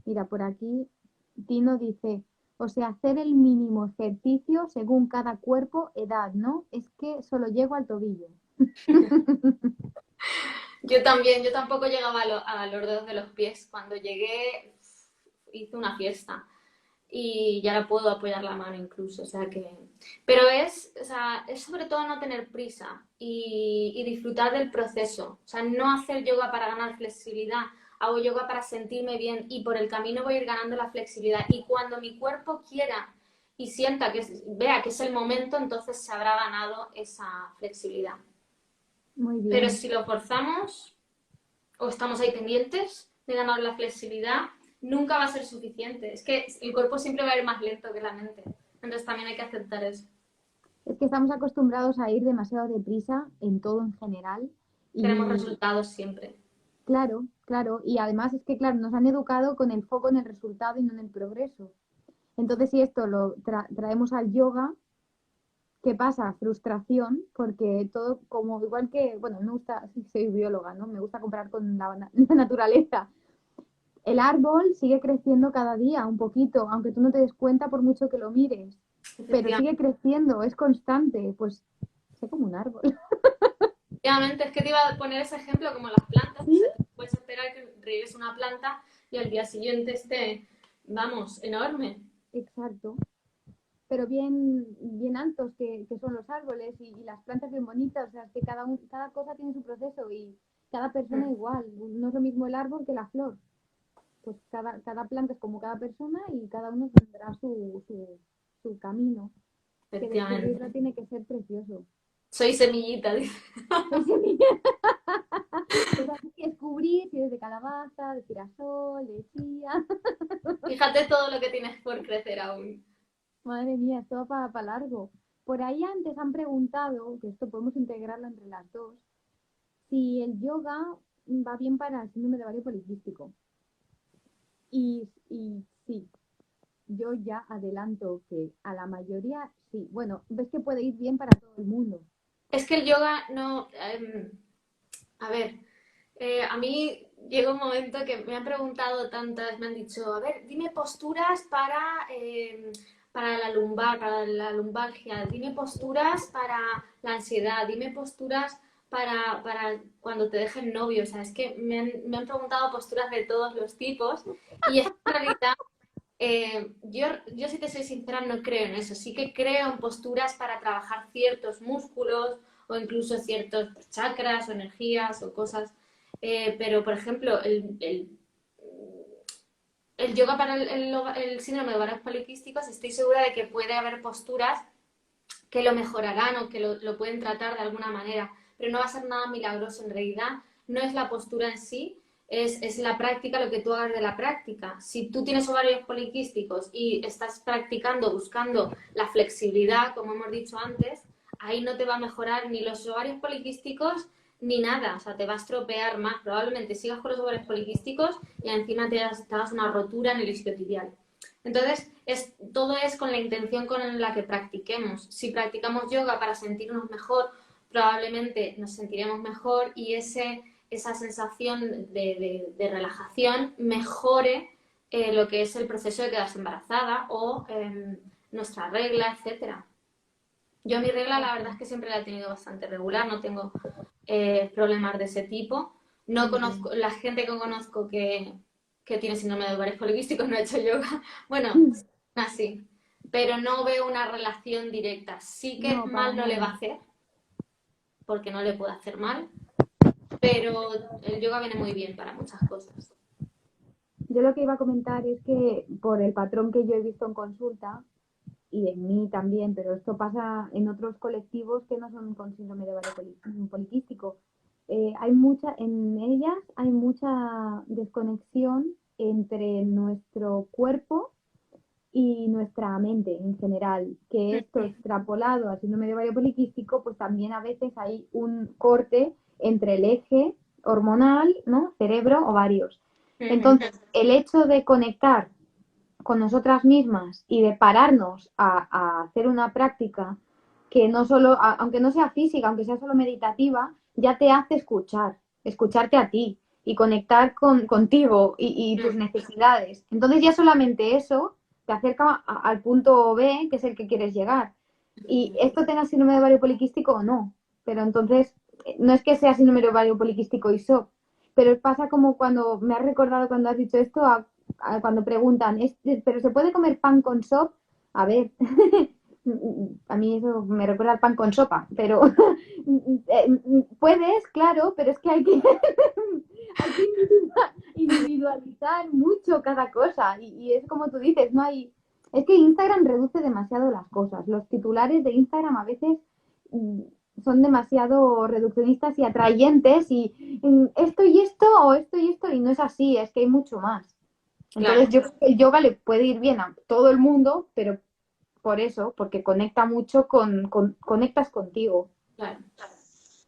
Mira, por aquí Tino dice, o sea, hacer el mínimo ejercicio según cada cuerpo, edad, ¿no? Es que solo llego al tobillo. Yo también, yo tampoco llegaba a los dedos de los pies. Cuando llegué, hice una fiesta y ya ahora puedo apoyar la mano incluso, o sea que... Pero es sobre todo no tener prisa y disfrutar del proceso. O sea, no hacer yoga para ganar flexibilidad, hago yoga para sentirme bien y por el camino voy a ir ganando la flexibilidad. Y cuando mi cuerpo quiera y sienta vea que es el momento, entonces se habrá ganado esa flexibilidad. Muy bien. Pero si lo forzamos o estamos ahí pendientes de ganar la flexibilidad, nunca va a ser suficiente. Es que el cuerpo siempre va a ir más lento que la mente. Entonces también hay que aceptar eso. Es que estamos acostumbrados a ir demasiado deprisa en todo en general. Queremos resultados siempre. Claro, claro. Y además es que, claro, nos han educado con el foco en el resultado y no en el progreso. Entonces, si esto lo traemos al yoga, ¿qué pasa? Frustración, porque todo, como igual que, bueno, me gusta, soy bióloga, ¿no? Me gusta comparar con la naturaleza. El árbol sigue creciendo cada día un poquito, aunque tú no te des cuenta por mucho que lo mires, pero sigue creciendo, es constante, pues sé como un árbol. Efectivamente, es que te iba a poner ese ejemplo como las plantas. ¿Sí? Puedes esperar que riegues una planta y al día siguiente esté, enorme. Exacto. Pero bien, bien altos que son los árboles y las plantas bien bonitas, o sea, que cada cosa tiene su proceso y cada persona igual, no es lo mismo el árbol que la flor. Pues cada planta es como cada persona y cada uno tendrá su camino. Que descubrirlo tiene que ser precioso. Soy semillita, dice. Pues hay que descubrir si eres de calabaza, de girasol, de chía. Fíjate todo lo que tienes por crecer aún. Madre mía, esto va para largo. Por ahí antes han preguntado, que esto podemos integrarlo entre las dos, si el yoga va bien para el síndrome de ovario poliquístico. Y sí, yo ya adelanto que a la mayoría sí. Bueno, ves que puede ir bien para todo el mundo. Es que el yoga no... a ver, a mí llega un momento que me han preguntado tantas, me han dicho, a ver, dime posturas para la lumbalgia, dime posturas para la ansiedad, dime posturas para cuando te dejen novio. O sea, es que me han preguntado posturas de todos los tipos y en realidad yo si te soy sincera no creo en eso. Sí que creo en posturas para trabajar ciertos músculos o incluso ciertos chakras o energías o cosas. pero, por ejemplo, el yoga para el síndrome de ovarios poliquísticos, estoy segura de que puede haber posturas que lo mejorarán o que lo pueden tratar de alguna manera, pero no va a ser nada milagroso. En realidad, no es la postura en sí, es la práctica, lo que tú hagas de la práctica. Si tú tienes ovarios poliquísticos y estás practicando, buscando la flexibilidad, como hemos dicho antes, ahí no te va a mejorar ni los ovarios poliquísticos ni nada, o sea, te va a estropear más. Probablemente sigas con los ovarios poliquísticos y encima te hagas una rotura en el isquiotibial. Entonces, todo es con la intención con la que practiquemos. Si practicamos yoga para sentirnos mejor, probablemente nos sentiremos mejor y esa sensación de relajación mejore lo que es el proceso de quedarse embarazada o nuestra regla, etcétera. Yo mi regla la verdad es que siempre la he tenido bastante regular, no tengo problemas de ese tipo. No conozco, la gente que conozco que tiene síndrome de ovarios poliquísticos no ha hecho yoga. Bueno, así. Pero no veo una relación directa. Sí que No, para mal no le va a nada. hacer, porque no le puede hacer mal, pero el yoga viene muy bien para muchas cosas. Yo lo que iba a comentar es que por el patrón que yo he visto en consulta, y en mí también, pero esto pasa en otros colectivos que no son con síndrome de ovario poliquístico. En ellas hay mucha desconexión entre nuestro cuerpo y nuestra mente en general, que esto extrapolado al síndrome de ovario poliquístico, pues también a veces hay un corte entre el eje hormonal, ¿no? Cerebro, ovarios. Entonces, el hecho de conectar con nosotras mismas y de pararnos a hacer una práctica que no solo, aunque no sea física, aunque sea solo meditativa, ya te hace escucharte a ti y conectar contigo y tus necesidades. Entonces ya solamente eso te acerca al punto B, que es el que quieres llegar. Y esto tenga síndrome de ovario poliquístico o no. Pero entonces, no es que sea síndrome de ovario poliquístico y SOP, pero pasa como cuando me has recordado cuando has dicho esto, cuando preguntan, ¿pero se puede comer pan con SOP? A ver, a mí eso me recuerda al pan con sopa, pero puedes, claro, pero es que hay que, hay que individualizar mucho cada cosa y es como tú dices, no hay... Es que Instagram reduce demasiado las cosas. Los titulares de Instagram a veces son demasiado reduccionistas y atrayentes y esto y esto o esto y esto y no es así, es que hay mucho más. Entonces Claro. yo creo que el yoga le puede ir bien a todo el mundo, pero por eso, porque conecta mucho conectas contigo. Claro.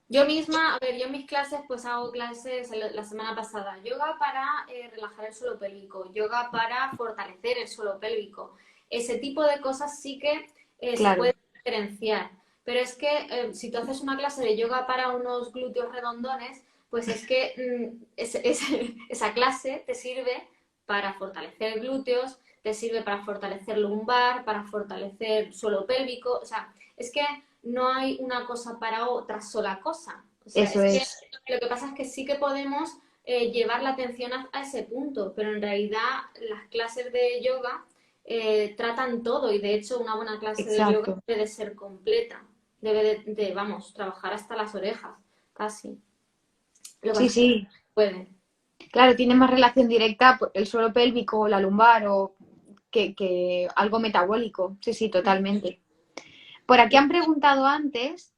Yo misma, a ver, yo en mis clases pues hago clases la semana pasada, yoga para relajar el suelo pélvico, yoga para fortalecer el suelo pélvico. Ese tipo de cosas sí que se Claro. puede diferenciar. Pero es que si tú haces una clase de yoga para unos glúteos redondones, pues es que esa clase te sirve para fortalecer glúteos, te sirve para fortalecer lumbar, para fortalecer suelo pélvico. O sea, es que no hay una cosa para otra sola cosa. O sea, Eso es. lo que pasa es que sí que podemos llevar la atención a ese punto, pero en realidad las clases de yoga tratan todo y de hecho una buena clase de yoga Exacto. debe de ser completa, debe vamos, trabajar hasta las orejas, casi. Lo que Sí, pasa es que sí. puede. Claro, tiene más relación directa el suelo pélvico o la lumbar o que algo metabólico. Sí, sí, totalmente. Por aquí han preguntado antes,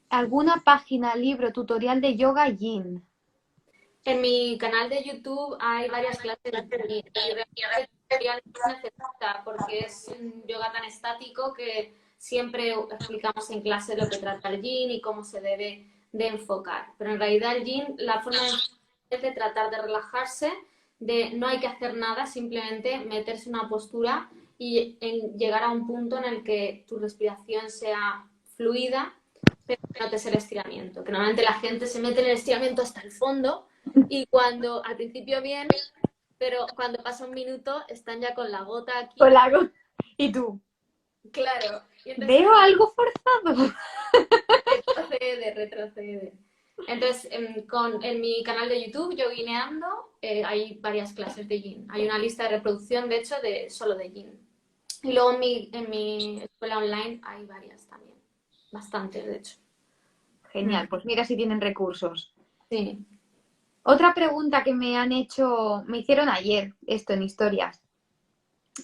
¿alguna página, libro, tutorial de yoga yin? En mi canal de YouTube hay varias clases y realmente tutorial no necesita porque es un yoga tan estático que siempre explicamos en clase lo que trata el yin y cómo se debe de enfocar. Pero en realidad el yin, la forma de enfocar es de tratar de relajarse, de no hay que hacer nada, simplemente meterse en una postura y llegar a un punto en el que tu respiración sea fluida, pero que notes el estiramiento. Que normalmente la gente se mete en el estiramiento hasta el fondo y cuando al principio bien, pero cuando pasa un minuto están ya con la gota aquí. Con la ¿Y tú? Claro. Y entonces ¿Veo algo forzado? retrocede. Entonces, en mi canal de YouTube, Yoguineando, hay varias clases de Yin. Hay una lista de reproducción, de hecho, solo de Yin. Y luego en mi escuela online hay varias también. Bastantes, de hecho. Genial, pues mira si tienen recursos. Sí. Otra pregunta que me hicieron ayer, esto en historias,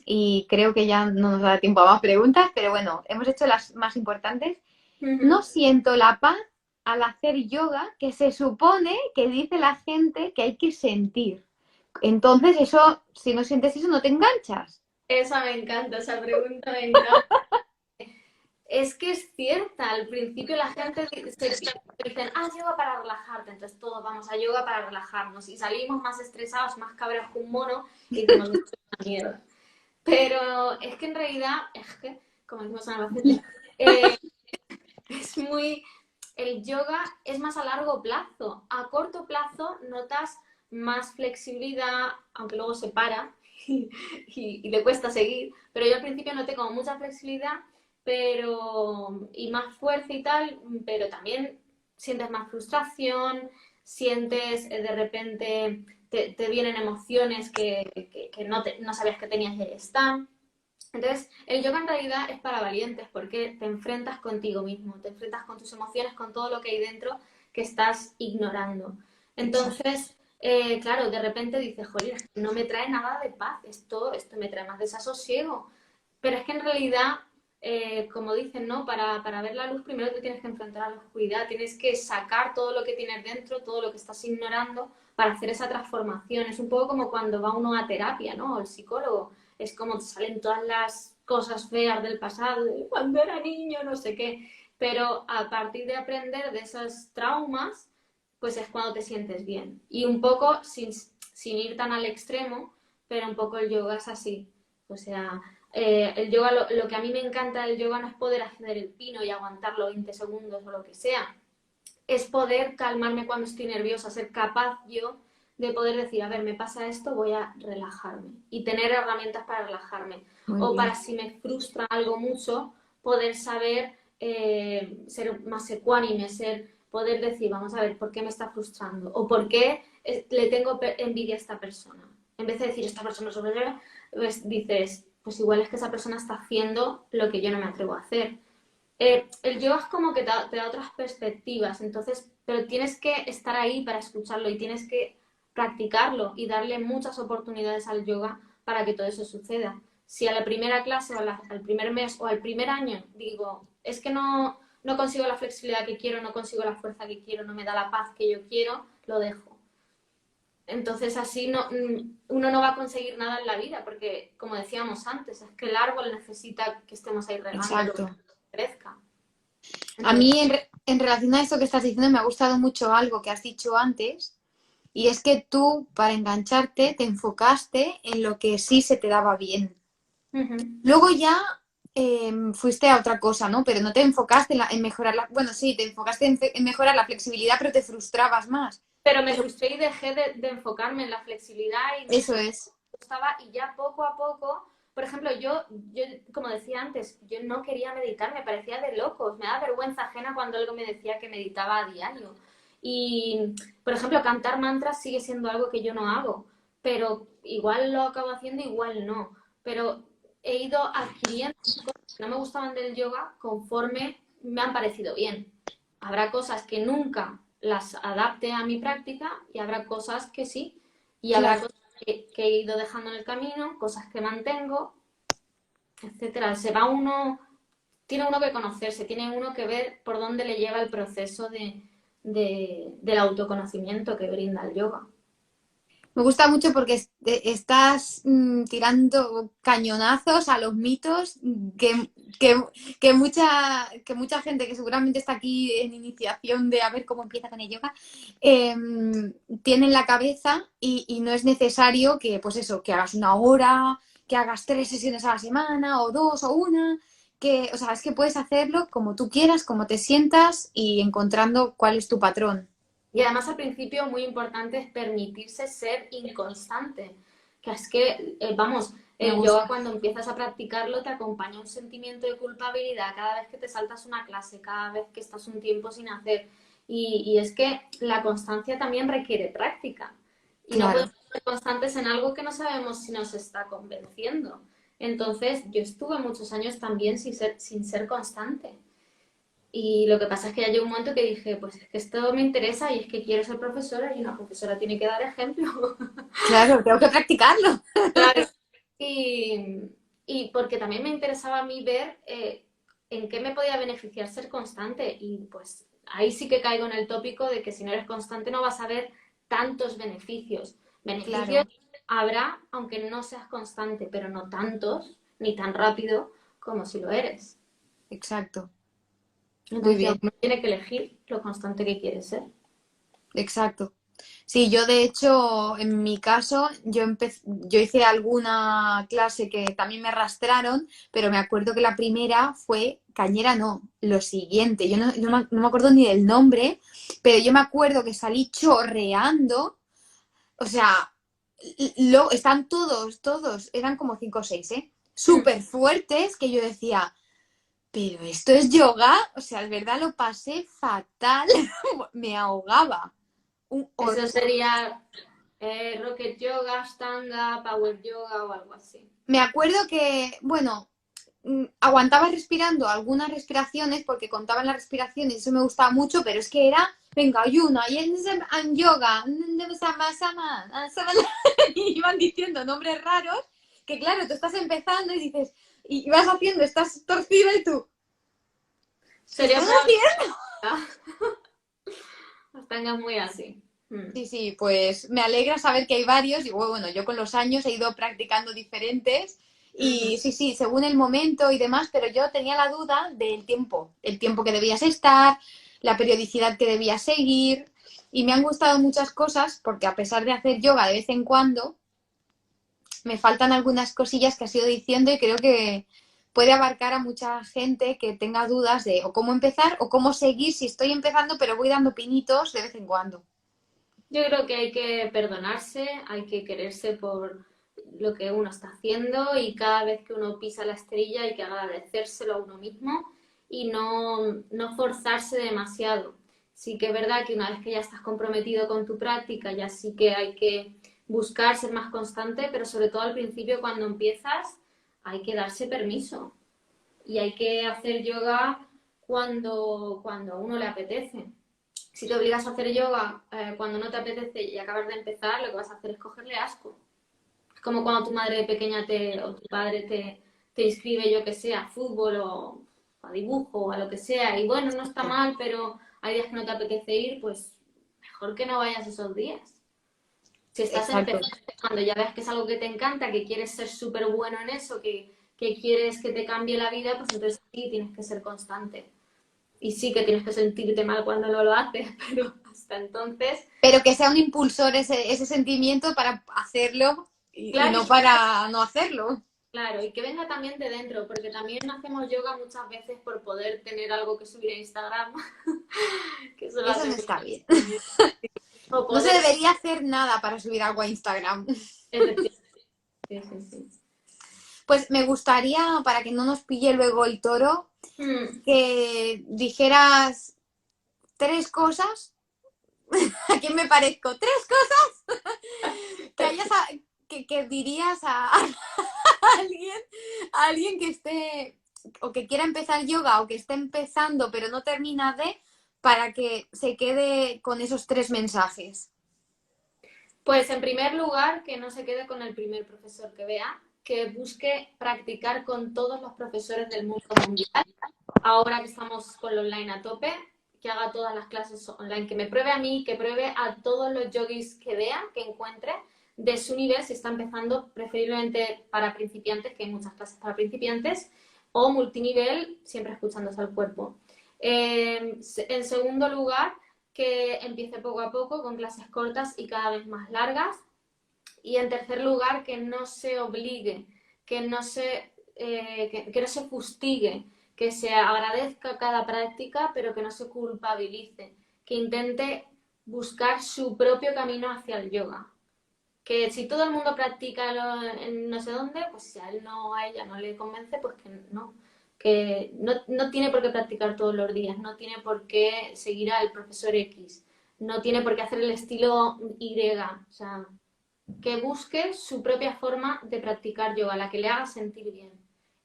y creo que ya no nos da tiempo a más preguntas, pero bueno, hemos hecho las más importantes. No siento la paz al hacer yoga que se supone que dice la gente que hay que sentir. Entonces, eso, si no sientes eso, no te enganchas. Esa me encanta, esa pregunta me encanta. Es que es cierta, al principio la gente dicen, yoga para relajarte, entonces todos vamos a yoga para relajarnos y salimos más estresados, más cabreados que un mono y decimos, esto es una mierda. Pero es que en realidad, como decimos en Albacete, es muy... El yoga es más a largo plazo. A corto plazo notas más flexibilidad, aunque luego se para y le cuesta seguir, pero yo al principio noté como mucha flexibilidad y más fuerza y tal, pero también sientes más frustración, sientes de repente, te vienen emociones que no sabías que tenías y ahí están. Entonces, el yoga en realidad es para valientes porque te enfrentas contigo mismo, te enfrentas con tus emociones, con todo lo que hay dentro que estás ignorando. Entonces, claro, de repente dices, joder, no me trae nada de paz, esto me trae más desasosiego. Pero es que en realidad, como dicen, ¿no? Para ver la luz primero te tienes que enfrentar a la oscuridad, tienes que sacar todo lo que tienes dentro, todo lo que estás ignorando para hacer esa transformación. Es un poco como cuando va uno a terapia, ¿no? O el psicólogo. Es como te salen todas las cosas feas del pasado, de cuando era niño, no sé qué. Pero a partir de aprender de esos traumas, pues es cuando te sientes bien. Y un poco, sin ir tan al extremo, pero un poco el yoga es así. O sea, el yoga, lo que a mí me encanta del yoga no es poder hacer el pino y aguantarlo 20 segundos o lo que sea. Es poder calmarme cuando estoy nerviosa, ser capaz yo de poder decir, a ver, me pasa esto, voy a relajarme y tener herramientas para relajarme. Muy O bien. para si me frustra algo mucho, poder saber ser más ecuánime, poder decir, vamos a ver, ¿por qué me está frustrando? O ¿por qué le tengo envidia a esta persona? En vez de decir, esta persona es sobre pues dices, pues igual es que esa persona está haciendo lo que yo no me atrevo a hacer. El yoga es como que te da otras perspectivas, entonces, pero tienes que estar ahí para escucharlo y tienes que practicarlo y darle muchas oportunidades al yoga para que todo eso suceda. Si a la primera clase o al primer mes o al primer año digo, es que no consigo la flexibilidad que quiero, no consigo la fuerza que quiero, no me da la paz que yo quiero, lo dejo. Entonces así uno no va a conseguir nada en la vida, porque como decíamos antes, es que el árbol necesita que estemos ahí regando Exacto. que crezca. A Entonces, mí, en relación a esto que estás diciendo, me ha gustado mucho algo que has dicho antes, y es que tú, para engancharte, te enfocaste en lo que sí se te daba bien. Luego ya fuiste a otra cosa, ¿no? Pero no te enfocaste en mejorar Bueno, sí, te enfocaste en mejorar la flexibilidad, pero te frustrabas más. pero me frustré y dejé de enfocarme en la flexibilidad y me Eso es. gustaba y ya poco a poco, por ejemplo, yo, como decía antes, yo no quería meditar, me parecía de locos, me da vergüenza ajena cuando algo me decía que meditaba a diario. Y, por ejemplo, cantar mantras sigue siendo algo que yo no hago, pero igual lo acabo haciendo, igual no. Pero he ido adquiriendo cosas que no me gustaban del yoga conforme me han parecido bien. Habrá cosas que nunca las adapte a mi práctica y habrá cosas que sí. Y habrá Claro. cosas que he ido dejando en el camino, cosas que mantengo, etcétera. Tiene uno que conocerse, tiene uno que ver por dónde le lleva el proceso del autoconocimiento que brinda el yoga. Me gusta mucho porque estás tirando cañonazos a los mitos que, que mucha gente que seguramente está aquí en iniciación de a ver cómo empieza con el yoga, tiene en la cabeza y no es necesario que, pues eso, que hagas una hora, que hagas 3 sesiones a la semana o 2 o una, o sea, es que puedes hacerlo como tú quieras, como te sientas y encontrando cuál es tu patrón. Y además al principio muy importante es permitirse ser inconstante. Que es que, vamos, Me el yoga gusta. cuando empiezas a practicarlo te acompaña un sentimiento de culpabilidad cada vez que te saltas una clase, cada vez que estás un tiempo sin hacer. Y es que la constancia también requiere práctica. Y no Claro. podemos ser constantes en algo que no sabemos si nos está convenciendo. Entonces, yo estuve muchos años también sin ser constante. Y lo que pasa es que ya llegó un momento que dije, pues es que esto me interesa y es que quiero ser profesora y una profesora tiene que dar ejemplo. Claro, tengo que practicarlo. Claro. Y, y porque también me interesaba a mí ver en qué me podía beneficiar ser constante. Y pues ahí sí que caigo en el tópico de que si no eres constante no vas a ver tantos beneficios. Beneficios Claro, habrá aunque no seas constante, pero no tantos ni tan rápido como si lo eres. exacto. Muy Entonces ya bien, uno tiene que elegir lo constante que quiere ser. exacto. Sí, yo de hecho, en mi caso, yo hice alguna clase que también me arrastraron, pero me acuerdo que la primera fue Cañera, no, lo siguiente. Yo no me acuerdo ni del nombre, pero yo me acuerdo que salí chorreando. O sea, están todos, eran como cinco o seis, ¿eh? Mm. Súper fuertes que yo decía, pero esto es yoga. O sea, es verdad, lo pasé fatal. Me ahogaba. Un Eso horror. sería Rocket Yoga, Ashtanga, Power Yoga o algo así. Me acuerdo que, bueno, aguantaba respirando algunas respiraciones porque contaban las respiraciones y eso me gustaba mucho, pero es que era, venga, hay una, y en yoga, y iban diciendo nombres raros que claro, tú estás empezando y dices, y vas haciendo, estás torcida y tú, ¿qué Sería estás Power haciendo? Yoga. Ashtanga es muy así. Mm. Sí, sí, pues me alegra saber que hay varios y bueno, yo con los años he ido practicando diferentes Ujú. y sí, sí, según el momento y demás, pero yo tenía la duda del tiempo, el tiempo que debías estar, la periodicidad que debías seguir y me han gustado muchas cosas porque a pesar de hacer yoga de vez en cuando, me faltan algunas cosillas que has ido diciendo y creo que puede abarcar a mucha gente que tenga dudas de o cómo empezar o cómo seguir si estoy empezando pero voy dando pinitos de vez en cuando. Yo creo que hay que perdonarse, hay que quererse por lo que uno está haciendo y cada vez que uno pisa la estrella hay que agradecérselo a uno mismo y no forzarse demasiado. Sí que es verdad que una vez que ya estás comprometido con tu práctica, ya sí que hay que buscar ser más constante, pero sobre todo al principio cuando empiezas hay que darse permiso y hay que hacer yoga cuando a uno le apetece. Si te obligas a hacer yoga cuando no te apetece y acabas de empezar, lo que vas a hacer es cogerle asco. Es como cuando tu madre pequeña o tu padre te inscribe, yo que sé, a fútbol o a dibujo o a lo que sea. Y bueno, no está mal, pero hay días que no te apetece ir, pues mejor que no vayas esos días. Si estás Exacto. empezando, cuando ya ves que es algo que te encanta, que quieres ser súper bueno en eso, que quieres que te cambie la vida, pues entonces sí tienes que ser constante. Y sí que tienes que sentirte mal cuando no lo haces, pero hasta entonces, Pero que sea un impulsor ese sentimiento para hacerlo y claro, no para no hacerlo. claro, y que venga también de dentro, porque también hacemos yoga muchas veces por poder tener algo que subir a Instagram, que eso lo Eso hace no mucha está bien. gente. O No se poder, debería hacer nada para subir algo a Instagram. efectivamente, sí, sí, sí. Pues me gustaría, para que no nos pille luego el toro, Mm, que dijeras tres cosas. ¿A quién me parezco? Tres cosas que que dirías alguien, a alguien que esté o que quiera empezar yoga o que esté empezando pero no termina para que se quede con esos tres mensajes. Pues en primer lugar, que no se quede con el primer profesor que vea, que busque practicar con todos los profesores del mundo mundial. Ahora que estamos con lo online a tope, que haga todas las clases online, que me pruebe a mí, que pruebe a todos los yogis que vea, que encuentre de su nivel, si está empezando, preferiblemente para principiantes, que hay muchas clases para principiantes, o multinivel, siempre escuchándose al cuerpo. En segundo lugar, que empiece poco a poco con clases cortas y cada vez más largas. Y en tercer lugar, que no se obligue, que no se fustigue, que se agradezca cada práctica, pero que no se culpabilice, que intente buscar su propio camino hacia el yoga. Que si todo el mundo practica en no sé dónde, pues si a él no, a ella no le convence, pues que no tiene por qué practicar todos los días, no tiene por qué seguir al profesor X, no tiene por qué hacer el estilo Y, o sea, que busque su propia forma de practicar yoga, la que le haga sentir bien.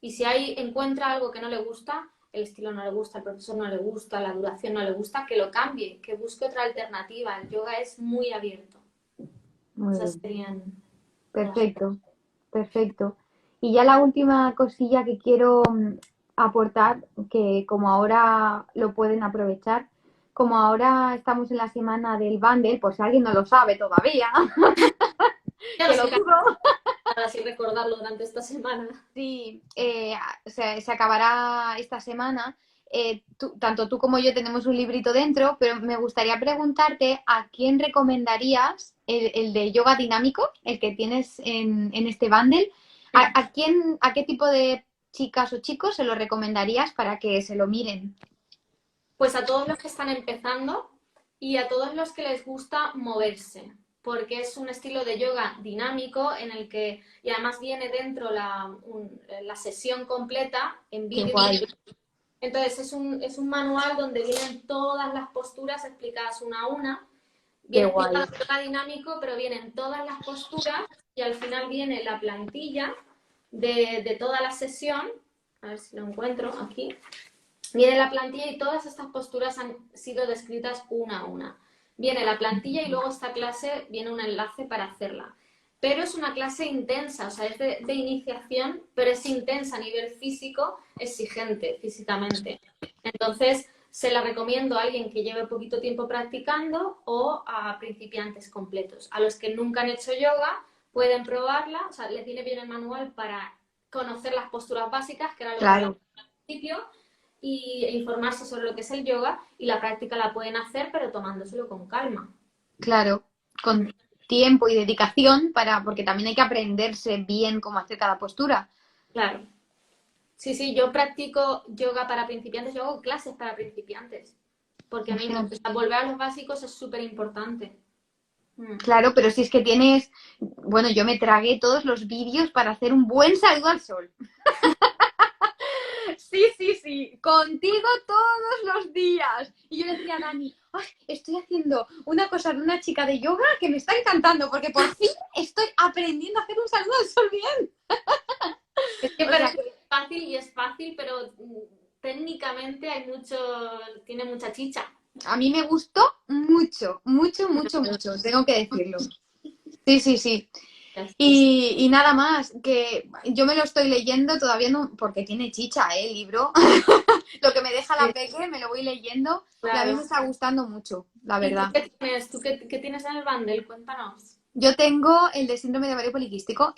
Y si ahí encuentra algo que no le gusta, el estilo no le gusta, el profesor no le gusta, la duración no le gusta, que lo cambie, que busque otra alternativa. El yoga es muy abierto. Muy Esas bien. serían las... Perfecto, perfecto. Y ya la última cosilla que quiero aportar, que como ahora lo pueden aprovechar, como ahora estamos en la semana del bundle, por si alguien no lo sabe todavía, Ya que no lo sé dudo, nada sin recordarlo durante esta semana. sí, se acabará esta semana. Tanto tú como yo tenemos un librito dentro, pero me gustaría preguntarte a quién recomendarías el de yoga dinámico, el que tienes en este bundle. ¿A qué tipo de chicas o chicos se lo recomendarías para que se lo miren? Pues a todos los que están empezando y a todos los que les gusta moverse, porque es un estilo de yoga dinámico en el que, y además viene dentro la sesión completa en Qué vídeo. guay. Entonces es un manual donde vienen todas las posturas explicadas una a una. Qué Viene guay. explicado yoga dinámico, pero vienen todas las posturas y al final viene la plantilla de toda la sesión. A ver si lo encuentro aquí. Viene la plantilla y todas estas posturas han sido descritas una a una. Viene la plantilla y luego esta clase viene un enlace para hacerla. Pero es una clase intensa, o sea, es de iniciación, pero es intensa a nivel físico, exigente físicamente. Entonces, se la recomiendo a alguien que lleve poquito tiempo practicando o a principiantes completos. A los que nunca han hecho yoga pueden probarla, o sea, les viene bien el manual para conocer las posturas básicas, que era lo que Claro, hablaba al principio, e informarse sobre lo que es el yoga, y la práctica la pueden hacer, pero tomándoselo con calma. claro. Con tiempo y dedicación porque también hay que aprenderse bien cómo hacer cada postura. Claro. Sí, sí, yo practico yoga para principiantes, yo hago clases para principiantes, porque a mí volver a los básicos es súper importante. Claro, pero si es que tienes, bueno, yo me tragué todos los vídeos para hacer un buen saludo al sol. Sí, sí, sí, contigo todos los días. Y yo le decía a Dani, ay, estoy haciendo una cosa de una chica de yoga que me está encantando porque por fin estoy aprendiendo a hacer un saludo al sol bien. Es que O sea parece que fácil y es fácil, pero técnicamente tiene mucha chicha. a mí me gustó mucho, mucho, mucho, mucho, tengo que decirlo. Sí, sí, sí. Y nada más, que yo me lo estoy leyendo, todavía no, porque tiene chicha, el libro. Lo que me deja la peque, me lo voy leyendo. Y a mí Claro. me está gustando mucho, la ¿Y tú verdad. qué tienes? ¿Qué tienes en el bundle? Cuéntanos. Yo tengo el de síndrome de ovario poliquístico.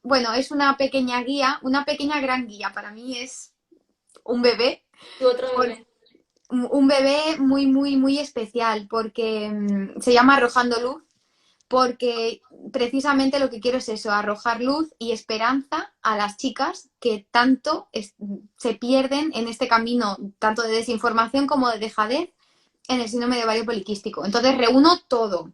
Bueno, es una pequeña guía, una pequeña gran guía. Para mí es un bebé. Tu otro bebé. Un bebé muy, muy, muy especial porque se llama Arrojando Luz, porque precisamente lo que quiero es eso, arrojar luz y esperanza a las chicas que tanto se pierden en este camino, tanto de desinformación como de dejadez en el síndrome de ovario poliquístico. Entonces reúno todo,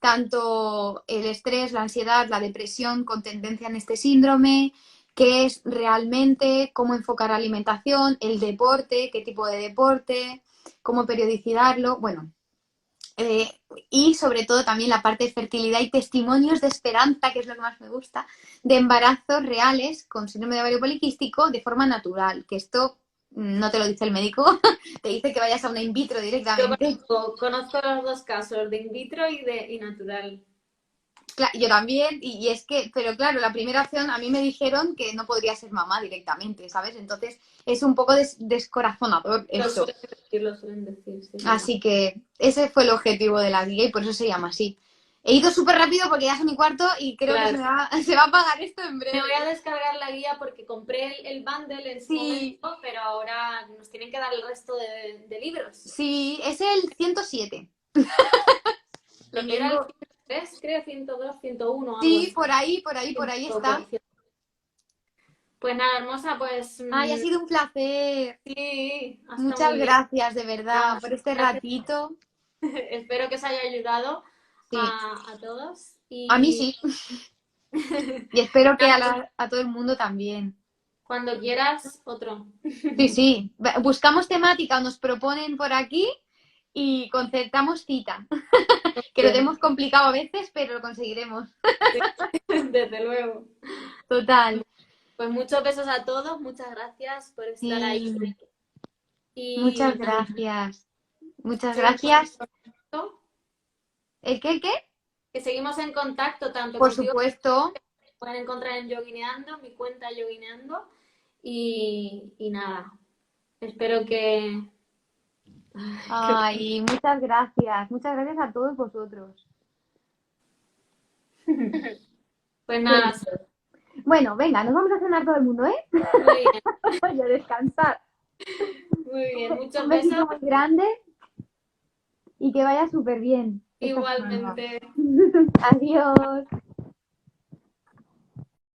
tanto el estrés, la ansiedad, la depresión con tendencia en este síndrome, qué es realmente, cómo enfocar la alimentación, el deporte, qué tipo de deporte, cómo periodificarlo, bueno. Y sobre todo también la parte de fertilidad y testimonios de esperanza, que es lo que más me gusta, de embarazos reales con síndrome de ovario poliquístico de forma natural, que esto no te lo dice el médico, te dice que vayas a una in vitro directamente. Yo conozco los dos casos, de in vitro y natural. Yo también, y es que, pero claro, la primera opción a mí me dijeron que no podría ser mamá directamente, ¿sabes? Entonces es un poco descorazonador esto. Lo suelen decir, sí. Así que ese fue el objetivo de la guía y por eso se llama así. He ido súper rápido porque ya son mi cuarto y creo que se va a apagar esto en breve. Me voy a descargar la guía porque compré el bundle en su momento, pero ahora nos tienen que dar el resto de libros. Sí, es el 107. Lo que era el 103, creo, 102, 101. Sí, por ahí está. Pues nada, hermosa, pues... Ay, ha sido un placer. Sí, Muchas gracias, de verdad, por este ratito. Espero que os haya ayudado a todos. A mí sí. Y espero que a todo el mundo también. Cuando quieras, otro. Sí, sí. Buscamos temática o nos proponen por aquí y concertamos cita. Que lo tenemos complicado a veces, pero lo conseguiremos. Desde luego. Total. Pues muchos besos a todos, muchas gracias por estar ahí Y Muchas gracias. Muchas seguimos gracias. en contacto, ¿El qué? ¿El qué? que seguimos en contacto tanto Por contigo, supuesto. me pueden encontrar en Yoguineando, mi cuenta Yoguineando. Y nada, espero que... Ay, muchas gracias. Muchas gracias a todos vosotros. Pues Qué nada, lindo. Bueno, venga, nos vamos a cenar todo el mundo, ¿eh? muy bien, Y a descansar. muy bien. Muchos Un besos, besito muy grande y que vaya súper bien esta semana. igualmente. Adiós.